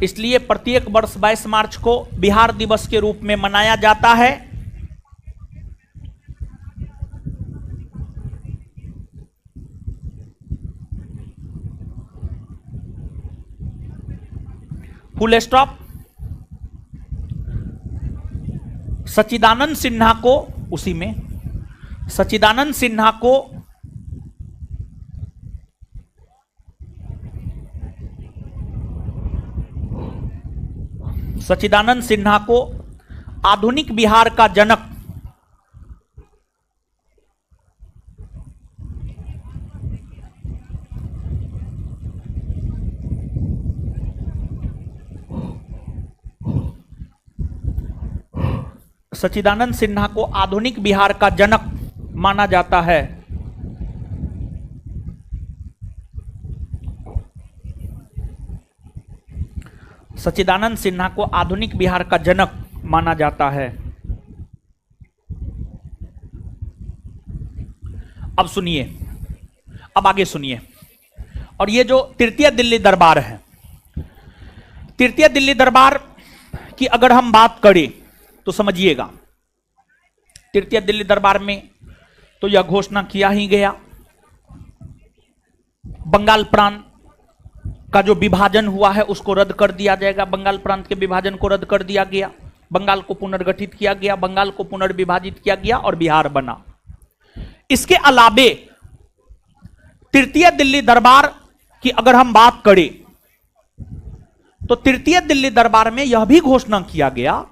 इसलिए प्रत्येक वर्ष 22 मार्च को बिहार दिवस के रूप में मनाया जाता है। Full stop. सच्चिदानंद सिन्हा को उसी में सच्चिदानंद सिन्हा को आधुनिक बिहार का जनक सच्चिदानंद सिन्हा को आधुनिक बिहार का जनक माना जाता है। सच्चिदानंद सिन्हा को आधुनिक बिहार का जनक माना जाता है। अब सुनिए, अब आगे सुनिए। और ये जो तृतीय दिल्ली दरबार है, तृतीय दिल्ली दरबार की अगर हम बात करें तो समझिएगा, तृतीय दिल्ली दरबार में तो यह घोषणा किया ही गया, बंगाल प्रांत का जो विभाजन हुआ है उसको रद्द कर दिया जाएगा। बंगाल प्रांत के विभाजन को रद्द कर दिया गया, बंगाल को पुनर्गठित किया गया, बंगाल को पुनर्विभाजित किया गया और बिहार बना। इसके अलावे तृतीय दिल्ली दरबार की अगर हम बात करें तो तृतीय दिल्ली दरबार में यह भी घोषणा किया गया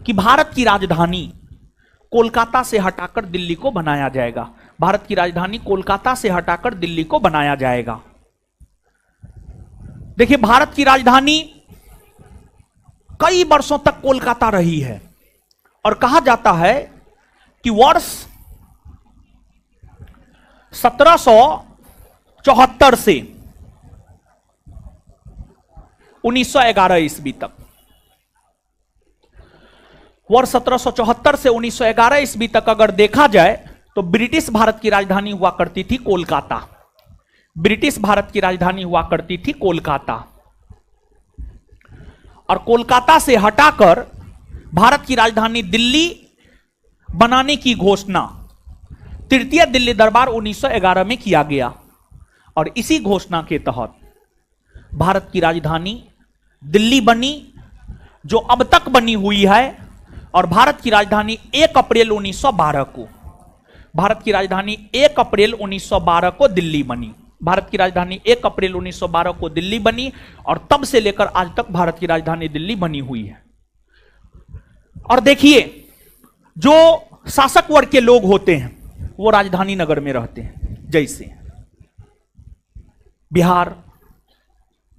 कि भारत की राजधानी कोलकाता से हटाकर दिल्ली को बनाया जाएगा। भारत की राजधानी कोलकाता से हटाकर दिल्ली को बनाया जाएगा। देखिए, भारत की राजधानी कई वर्षों तक कोलकाता रही है और कहा जाता है कि वर्ष 1774 से 1911 ईस्वी तक, वर्ष 1774 से 1911 ईस्वी तक अगर देखा जाए तो ब्रिटिश भारत की राजधानी हुआ करती थी कोलकाता। ब्रिटिश भारत की राजधानी हुआ करती थी कोलकाता, और कोलकाता से हटाकर भारत की राजधानी दिल्ली बनाने की घोषणा तृतीय दिल्ली दरबार 1911 में किया गया। और इसी घोषणा के तहत भारत की राजधानी दिल्ली बनी, जो अब तक बनी हुई है। और भारत की राजधानी 1 अप्रैल 1912 को, भारत की राजधानी 1 अप्रैल 1912 को दिल्ली बनी। भारत की राजधानी 1 अप्रैल 1912 को दिल्ली बनी और तब से लेकर आज तक भारत की राजधानी दिल्ली बनी हुई है। और देखिए, जो शासक वर्ग के लोग होते हैं वो राजधानी नगर में रहते हैं। जैसे बिहार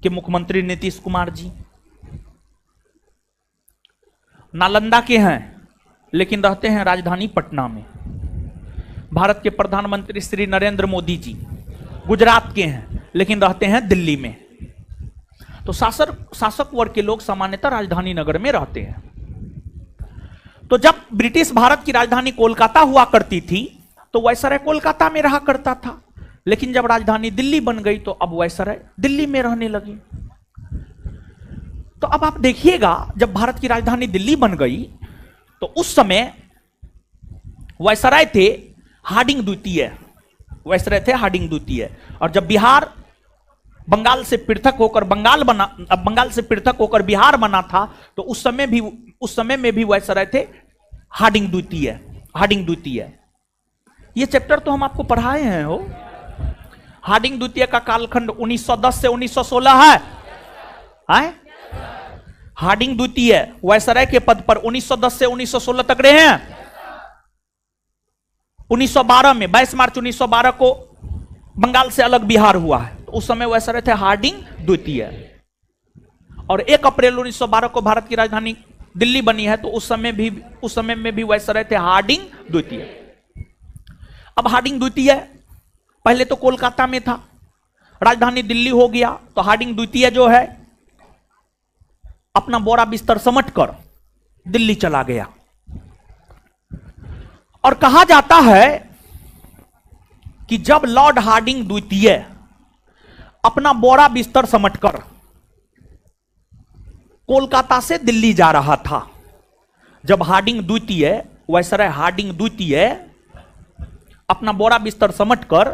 के मुख्यमंत्री नीतीश कुमार जी नालंदा के हैं लेकिन रहते हैं राजधानी पटना में। भारत के प्रधानमंत्री श्री नरेंद्र मोदी जी गुजरात के हैं लेकिन रहते हैं दिल्ली में। तो शासक वर्ग के लोग सामान्यतः राजधानी नगर में रहते हैं। तो जब ब्रिटिश भारत की राजधानी कोलकाता हुआ करती थी तो वायसराय कोलकाता में रहा करता था, लेकिन जब राजधानी दिल्ली बन गई तो अब वायसराय दिल्ली में रहने लगी। तो अब आप देखिएगा, जब भारत की राजधानी दिल्ली बन गई तो उस समय वायसराय थे हार्डिंग द्वितीय, वायसराय थे हार्डिंग द्वितीय। और जब बिहार बंगाल से पृथक होकर बंगाल से पृथक होकर बिहार बना था तो उस समय में भी वायसराय थे हार्डिंग द्वितीय, हार्डिंग द्वितीय। ये चैप्टर तो हम आपको पढ़ाए हैं हो। हार्डिंग द्वितीय का कालखंड 1910 से 1916 है। हार्डिंग द्वितीय वायसराय के पद पर 1910 से 1916 तक रहे हैं। 1912 में 22 मार्च 1912 को बंगाल से अलग बिहार हुआ है, तो उस समय वायसराय थे हार्डिंग द्वितीय। और 1 अप्रैल 1912 को भारत की राजधानी दिल्ली बनी है, तो उस समय में भी वायसराय थे हार्डिंग द्वितीय। अब हार्डिंग द्वितीय पहले तो कोलकाता में था, राजधानी दिल्ली हो गया तो हार्डिंग द्वितीय जो है अपना बोरा बिस्तर समेटकर दिल्ली चला गया। और कहा जाता है कि जब लॉर्ड हार्डिंग द्वितीय अपना बोरा बिस्तर समेटकर कोलकाता से दिल्ली जा रहा था, जब हार्डिंग द्वितीय वायसराय हार्डिंग द्वितीय अपना बोरा बिस्तर समेटकर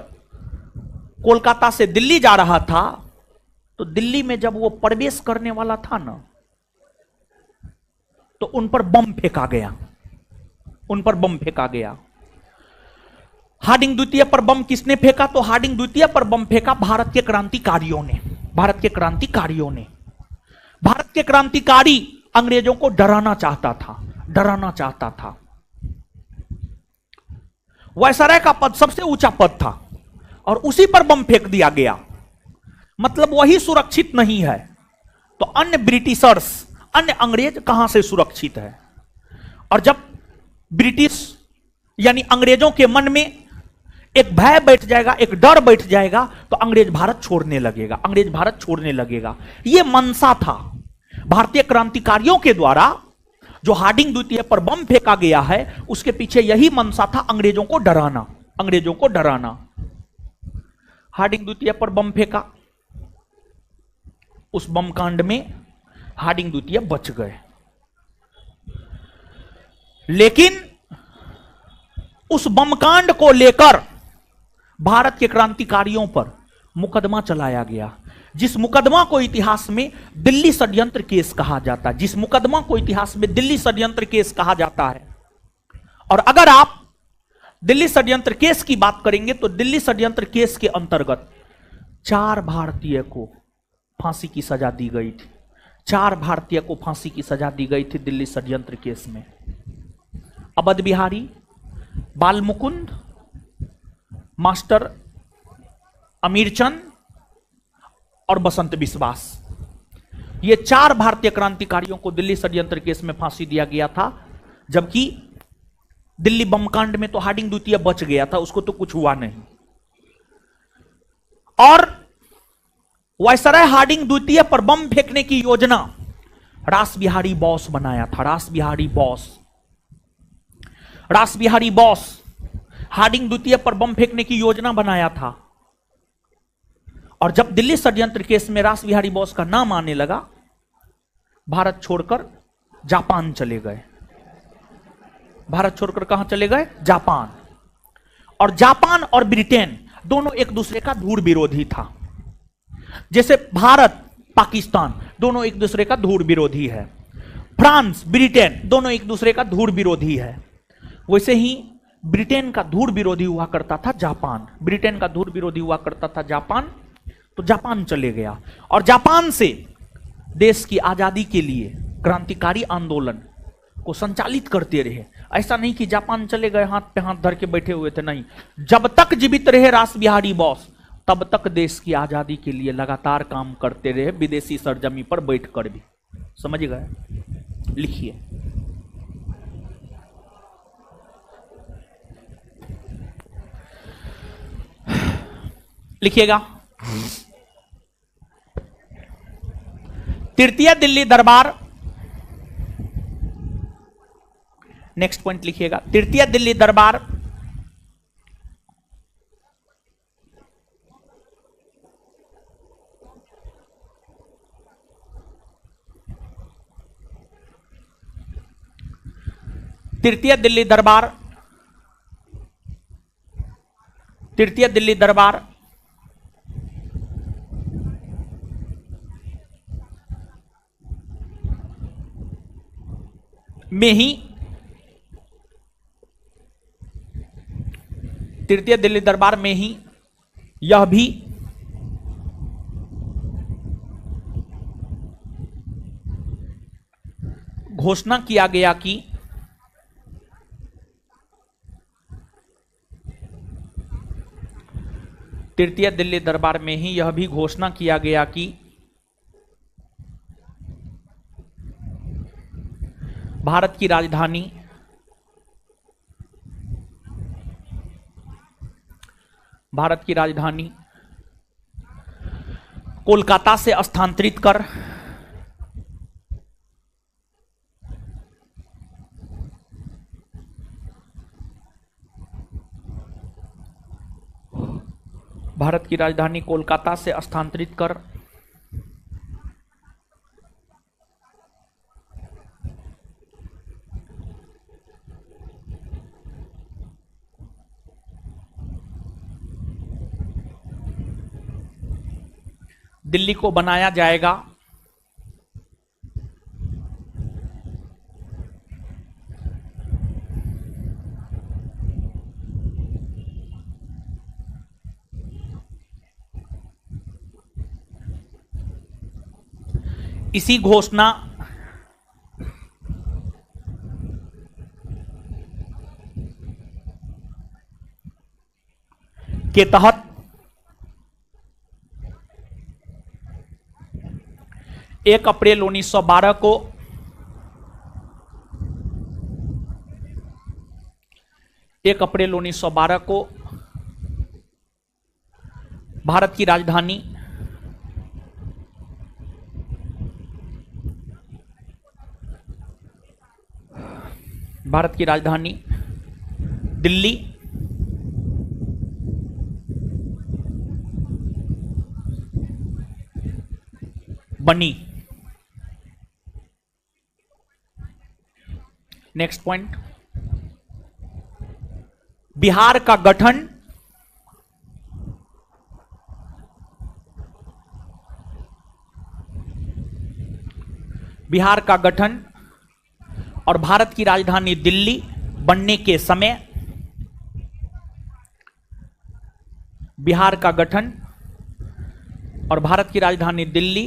कोलकाता से दिल्ली जा रहा था, तो दिल्ली में जब वो प्रवेश करने वाला था ना, तो उन पर बम फेंका गया, उन पर बम फेंका गया। हार्डिंग द्वितीय पर बम किसने फेंका? तो हार्डिंग द्वितीय पर बम फेंका भारत के क्रांतिकारियों ने। भारत के क्रांतिकारियों ने, भारत के क्रांतिकारी अंग्रेजों को डराना चाहता था, डराना चाहता था। वायसराय का पद सबसे ऊंचा पद था और उसी पर बम फेंक दिया गया, मतलब वही सुरक्षित नहीं है तो अन्य ब्रिटिशर्स, अन्य अंग्रेज कहां से सुरक्षित है? और जब ब्रिटिश यानी अंग्रेजों के मन में एक भय बैठ जाएगा, एक डर बैठ जाएगा, तो अंग्रेज भारत छोड़ने लगेगा, अंग्रेज भारत छोड़ने लगेगा। यह मनसा था भारतीय क्रांतिकारियों के द्वारा। जो हार्डिंग द्वितीय पर बम फेंका गया है, उसके पीछे यही मनसा था, अंग्रेजों को डराना, अंग्रेजों को डराना। हार्डिंग द्वितीय पर बम फेंका, उस बम कांड में हार्डिंग द्वितीय बच गए, लेकिन उस बम कांड को लेकर भारत के क्रांतिकारियों पर मुकदमा चलाया गया, जिस मुकदमा को इतिहास में दिल्ली षड्यंत्र केस कहा जाता है, जिस मुकदमा को इतिहास में दिल्ली षड्यंत्र केस कहा जाता है। और अगर आप दिल्ली षड्यंत्र केस की बात करेंगे तो दिल्ली षड्यंत्र केस के अंतर्गत 4 भारतीय को फांसी की सजा दी गई थी, 4 भारतीय को फांसी की सजा दी गई थी दिल्ली षड्यंत्र केस में। अवध बिहारी, बाल मुकुंद, मास्टर अमीरचंद और बसंत बिस्वास, ये 4 भारतीय क्रांतिकारियों को दिल्ली षड्यंत्र केस में फांसी दिया गया था। जबकि दिल्ली बम कांड में तो हार्डिंग द्वितीय बच गया था, उसको तो कुछ हुआ नहीं। और वायसराय हार्डिंग द्वितीय पर बम फेंकने की योजना रास बिहारी बोस बनाया था, रास बिहारी बोस। रास बिहारी बोस हार्डिंग द्वितीय पर बम फेंकने की योजना बनाया था। और जब दिल्ली षड्यंत्र केस में रास बिहारी बोस का नाम आने लगा, भारत छोड़कर जापान चले गए। भारत छोड़कर कहां चले गए? जापान। और जापान और ब्रिटेन दोनों एक दूसरे का धूर विरोधी था। जैसे भारत पाकिस्तान दोनों एक दूसरे का धूर विरोधी है, फ्रांस ब्रिटेन दोनों एक दूसरे का धूर विरोधी है, वैसे ही ब्रिटेन का धूर विरोधी हुआ करता था जापान, ब्रिटेन का धूर विरोधी हुआ करता था जापान। तो जापान चले गया और जापान से देश की आजादी के लिए क्रांतिकारी आंदोलन को संचालित करते रहे। ऐसा नहीं कि जापान चले गए हाथ पे हाथ धर के बैठे हुए थे, नहीं, जब तक जीवित रहे रास बिहारी बोस तब तक देश की आजादी के लिए लगातार काम करते रहे, विदेशी सरजमी पर बैठकर भी। समझ गए? लिखिए, लिखिएगा। तृतीय दिल्ली दरबार नेक्स्ट पॉइंट लिखिएगा, तृतीय दिल्ली दरबार तृतीय दिल्ली दरबार तृतीय दिल्ली दरबार में ही तृतीय दिल्ली दरबार में ही यह भी घोषणा किया गया कि तृतीय दिल्ली दरबार में ही यह भी घोषणा किया गया कि भारत की राजधानी कोलकाता से स्थानांतरित कर भारत की राजधानी कोलकाता से स्थानांतरित कर दिल्ली को बनाया जाएगा इसी घोषणा के तहत 1 अप्रैल 1912 को भारत की राजधानी दिल्ली बनी। नेक्स्ट पॉइंट, बिहार का गठन और भारत की राजधानी दिल्ली बनने के समय भारत की राजधानी दिल्ली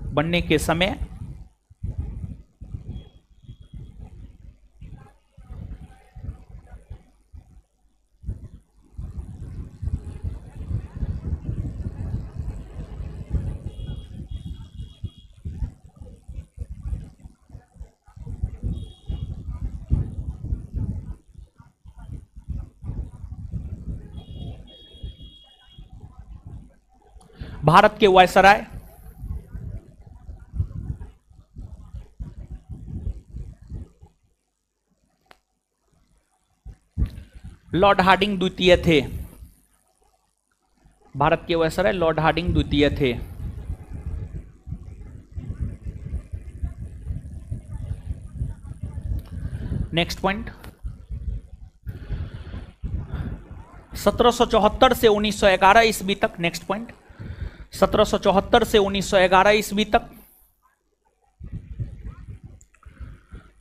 बनने के समय भारत के वायसराय लॉर्ड हार्डिंग द्वितीय थे। भारत के वायसराय लॉर्ड हार्डिंग द्वितीय थे। नेक्स्ट पॉइंट, 1774 से 1911 ईस्वी तक। नेक्स्ट पॉइंट, 1774 से 1911 ईस्वी तक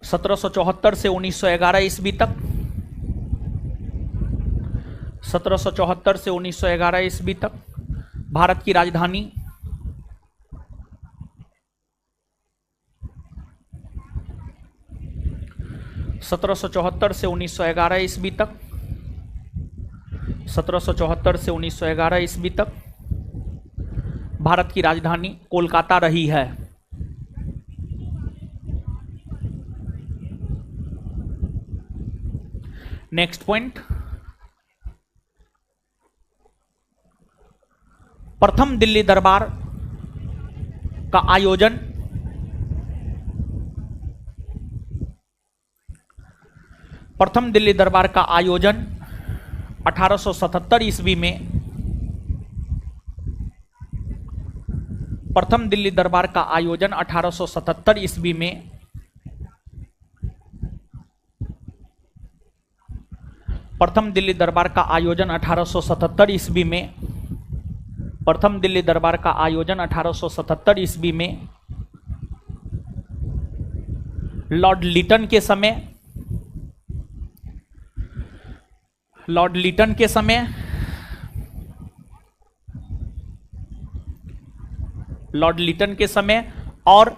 1774 से 1911 ईस्वी तक 1774 से 1911 ईस्वी तक भारत की राजधानी सत्रह सौ चौहत्तर से 1911 ईस्वी तक 1774 से 1911 ईस्वी तक भारत की राजधानी कोलकाता रही है। नेक्स्ट पॉइंट, प्रथम दिल्ली दरबार का आयोजन प्रथम दिल्ली दरबार का आयोजन 1877 ईस्वी में प्रथम दिल्ली दरबार का आयोजन 1877 ईस्वी में प्रथम दिल्ली दरबार का आयोजन 1877 ईस्वी में प्रथम दिल्ली दरबार का आयोजन 1877 ईस्वी में लॉर्ड लिटन के समय लॉर्ड लिटन के समय लॉर्ड लिटन के समय और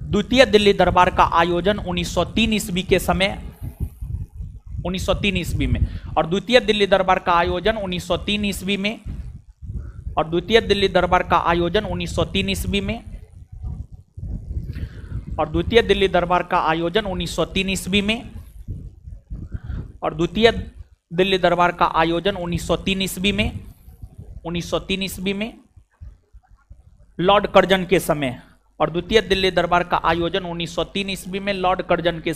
द्वितीय दिल्ली दरबार का आयोजन 1903 ईस्वी के समय 1903 ईस्वी में और द्वितीय दिल्ली दरबार का आयोजन 1903 ईस्वी में और द्वितीय दिल्ली दरबार का आयोजन 1903 ईस्वी में और द्वितीय दिल्ली दरबार का आयोजन 1903 ईस्वी में और द्वितीय दिल्ली दरबार का आयोजन 1903 ईस्वी में 1903 ईस्वी में लॉर्ड कर्जन के समय और द्वितीय दिल्ली दरबार का आयोजन 1903 ईस्वी में लॉर्ड कर्जन के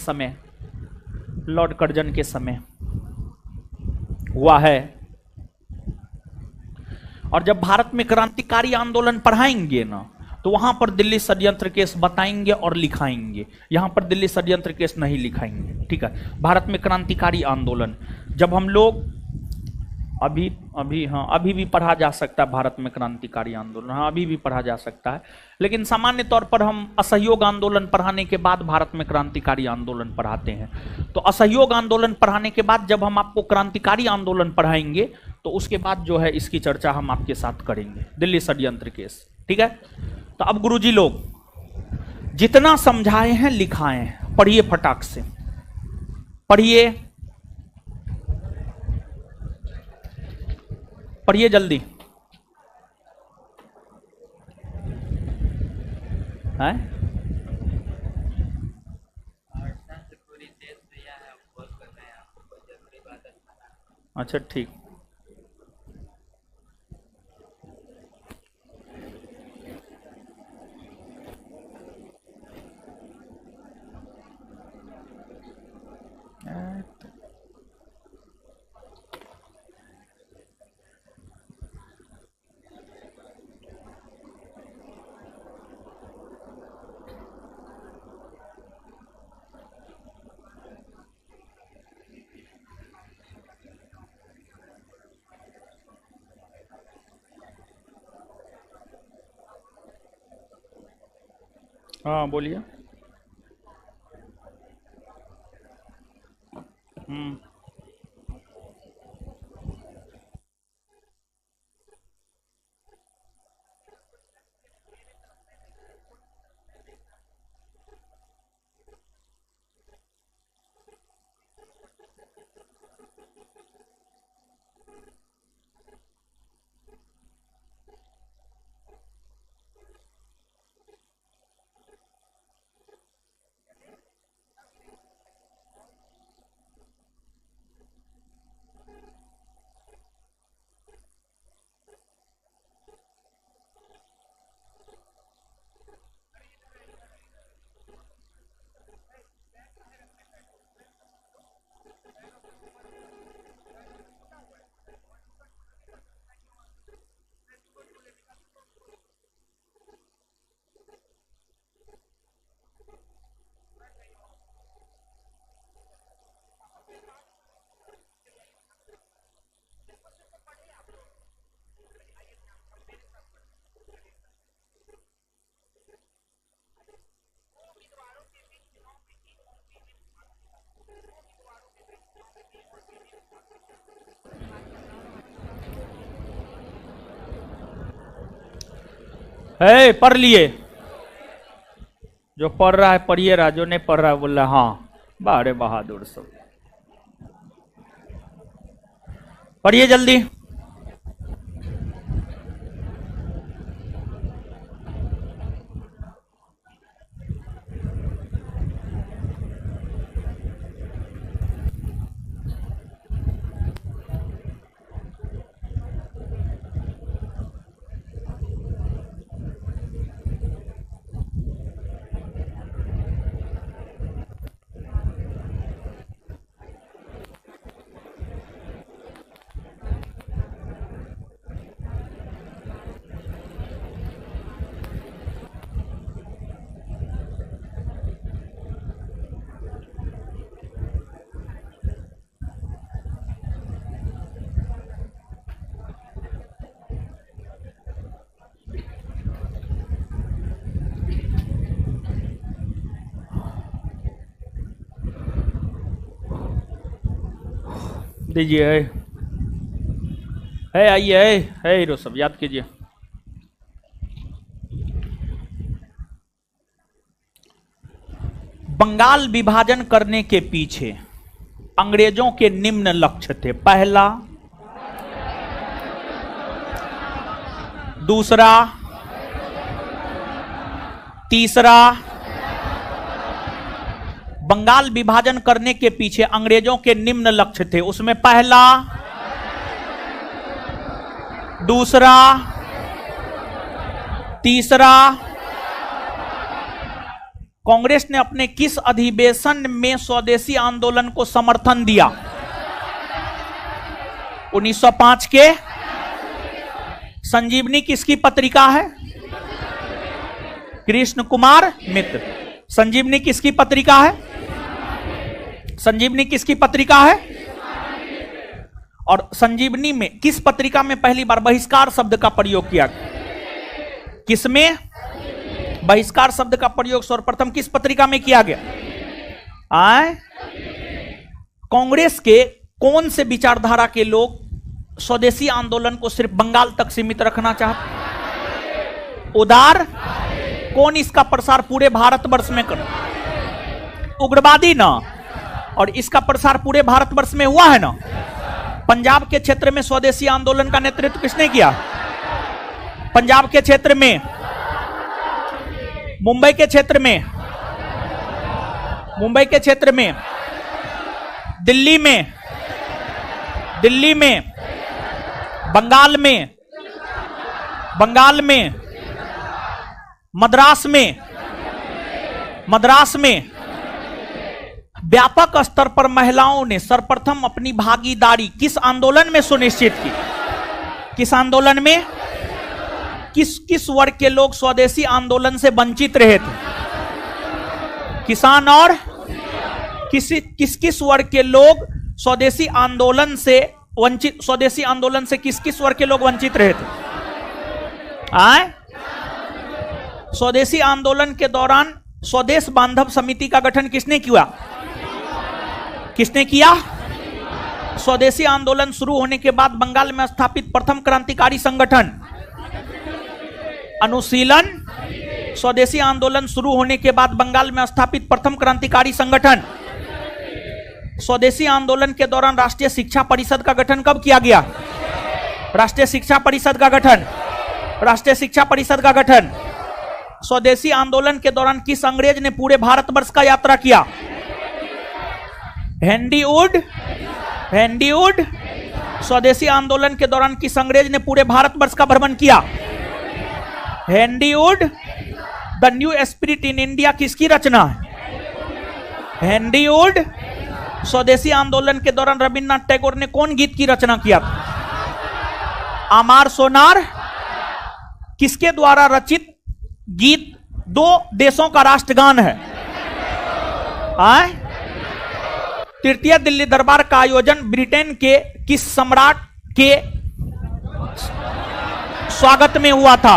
समय हुआ है। और जब भारत में क्रांतिकारी आंदोलन पढ़ाएंगे ना तो वहां पर दिल्ली षड्यंत्र केस बताएंगे और लिखाएंगे, यहां पर दिल्ली षड्यंत्र केस नहीं लिखाएंगे। ठीक है, भारत में क्रांतिकारी आंदोलन जब हम लोग अभी भी पढ़ा जा सकता है, भारत में क्रांतिकारी आंदोलन हाँ अभी भी पढ़ा जा सकता है, लेकिन सामान्य तौर पर हम असहयोग आंदोलन पढ़ाने के बाद भारत में क्रांतिकारी आंदोलन पढ़ाते हैं। तो असहयोग आंदोलन पढ़ाने के बाद जब हम आपको क्रांतिकारी आंदोलन पढ़ाएंगे तो उसके बाद जो है इसकी चर्चा हम आपके साथ करेंगे, दिल्ली षड्यंत्र केस। ठीक है, तो अब गुरुजी लोग जितना समझाए हैं लिखाए हैं, पढ़िए फटाक से पढ़िए जल्दी है। अच्छा ठीक, हाँ बोलिए। है पढ़ लिए, जो पढ़ रहा है पढ़िए रहा, जो नहीं पढ़ रहा है बोल रहा हाँ बारे बहादुर सब। पढ़िए जल्दी। दीजिए। है आइए, है हीरो सब याद कीजिए। बंगाल विभाजन करने के पीछे अंग्रेजों के निम्न लक्ष्य थे। पहला, दूसरा, तीसरा। बंगाल विभाजन करने के पीछे अंग्रेजों के निम्न लक्ष्य थे। उसमें पहला, दूसरा, तीसरा। कांग्रेस ने अपने किस अधिवेशन में स्वदेशी आंदोलन को समर्थन दिया? 1905 के। संजीवनी किसकी पत्रिका है? कृष्ण कुमार मित्र। संजीवनी किसकी पत्रिका है? संजीवनी किसकी पत्रिका है? और संजीवनी में किस पत्रिका में पहली बार बहिष्कार शब्द का प्रयोग किया? किसमें बहिष्कार शब्द का प्रयोग सर्वप्रथम किस पत्रिका में किया गया? कांग्रेस के कौन से विचारधारा के लोग स्वदेशी आंदोलन को सिर्फ बंगाल तक सीमित रखना चाहते? उदार। कौन इसका प्रसार पूरे भारतवर्ष में कर? उग्रवादी ना। और इसका प्रसार पूरे भारतवर्ष में हुआ है ना। पंजाब के क्षेत्र में स्वदेशी आंदोलन का नेतृत्व किसने किया? पंजाब के क्षेत्र में, मुंबई के क्षेत्र में, मुंबई के क्षेत्र में, दिल्ली में, दिल्ली में, बंगाल में, बंगाल में, मद्रास में, मद्रास में। व्यापक स्तर पर महिलाओं ने सर्वप्रथम अपनी भागीदारी किस आंदोलन में सुनिश्चित की? किस आंदोलन में? किस वर्ग के लोग स्वदेशी आंदोलन से वंचित रहे थे? किसान। और किस वर्ग के लोग स्वदेशी आंदोलन से वंचित, स्वदेशी आंदोलन से किस वर्ग के लोग वंचित रहे थे? स्वदेशी आंदोलन के दौरान स्वदेश बांधव समिति का गठन किसने किया? किसने किया? स्वदेशी आंदोलन शुरू होने के बाद बंगाल में स्थापित प्रथम क्रांतिकारी संगठन अनुशीलन। स्वदेशी आंदोलन शुरू होने के बाद बंगाल में स्थापित प्रथम क्रांतिकारी संगठन। स्वदेशी आंदोलन के दौरान राष्ट्रीय शिक्षा परिषद का गठन कब किया गया? राष्ट्रीय शिक्षा परिषद का गठन, राष्ट्रीय शिक्षा परिषद का गठन। स्वदेशी आंदोलन के दौरान किस अंग्रेज ने पूरे भारतवर्ष का यात्रा किया? Henry would. Henry would. स्वदेशी आंदोलन के दौरान किस अंग्रेज ने पूरे भारतवर्ष का भ्रमण किया? Henry would. The new spirit in India किसकी रचना है? Henry would. स्वदेशी आंदोलन के दौरान रविन्द्रनाथ टैगोर ने कौन गीत की रचना किया था? आमार सोनार। किसके द्वारा रचित गीत दो देशों का राष्ट्रगान है? तृतीय दिल्ली दरबार का आयोजन ब्रिटेन के किस सम्राट के स्वागत में हुआ था?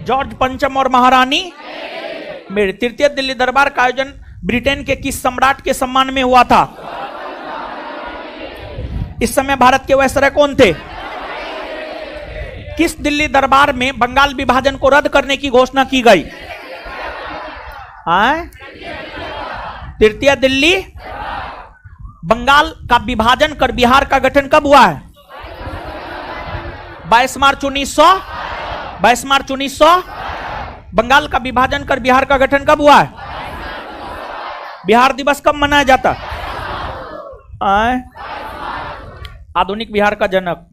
जॉर्ज पंचम और महारानी मेरी। तृतीय दिल्ली दरबार का आयोजन ब्रिटेन के किस सम्राट के सम्मान में हुआ था? इस समय भारत के वायसराय कौन थे? किस दिल्ली दरबार में बंगाल विभाजन को रद्द करने की घोषणा की गई? तृतीय दिल्ली। बंगाल का विभाजन कर बिहार का गठन कब हुआ है? 22 मार्च 1900। 22 मार्च 1900। बंगाल का विभाजन कर बिहार का गठन कब हुआ है? बिहार दिवस कब मनाया जाता? आधुनिक बिहार का जनक।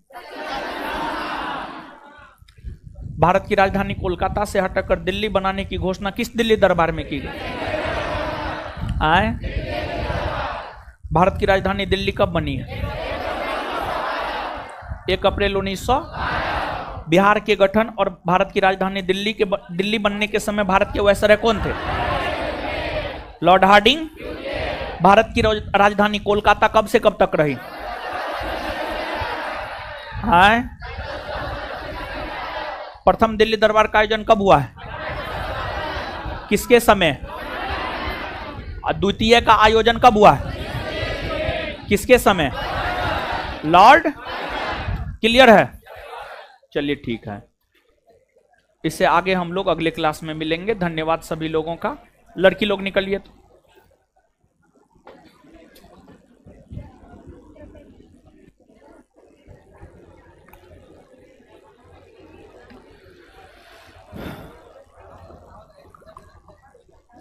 भारत की राजधानी कोलकाता से हटकर दिल्ली बनाने की घोषणा किस दिल्ली दरबार में की गई? भारत की राजधानी दिल्ली कब बनी है? 1 अप्रैल 1900। बिहार के गठन और भारत की राजधानी दिल्ली बनने के समय भारत के वायसराय कौन थे? Lord Hardinge. भारत की राजधानी कोलकाता कब से कब तक रही? प्रथम दिल्ली दरबार का आयोजन कब हुआ है? किसके समय? द्वितीय का आयोजन कब हुआ है? किसके समय? लॉर्ड। क्लियर है? चलिए ठीक है, इससे आगे हम लोग अगले क्लास में मिलेंगे। धन्यवाद सभी लोगों का। लड़की लोग निकलिए तो।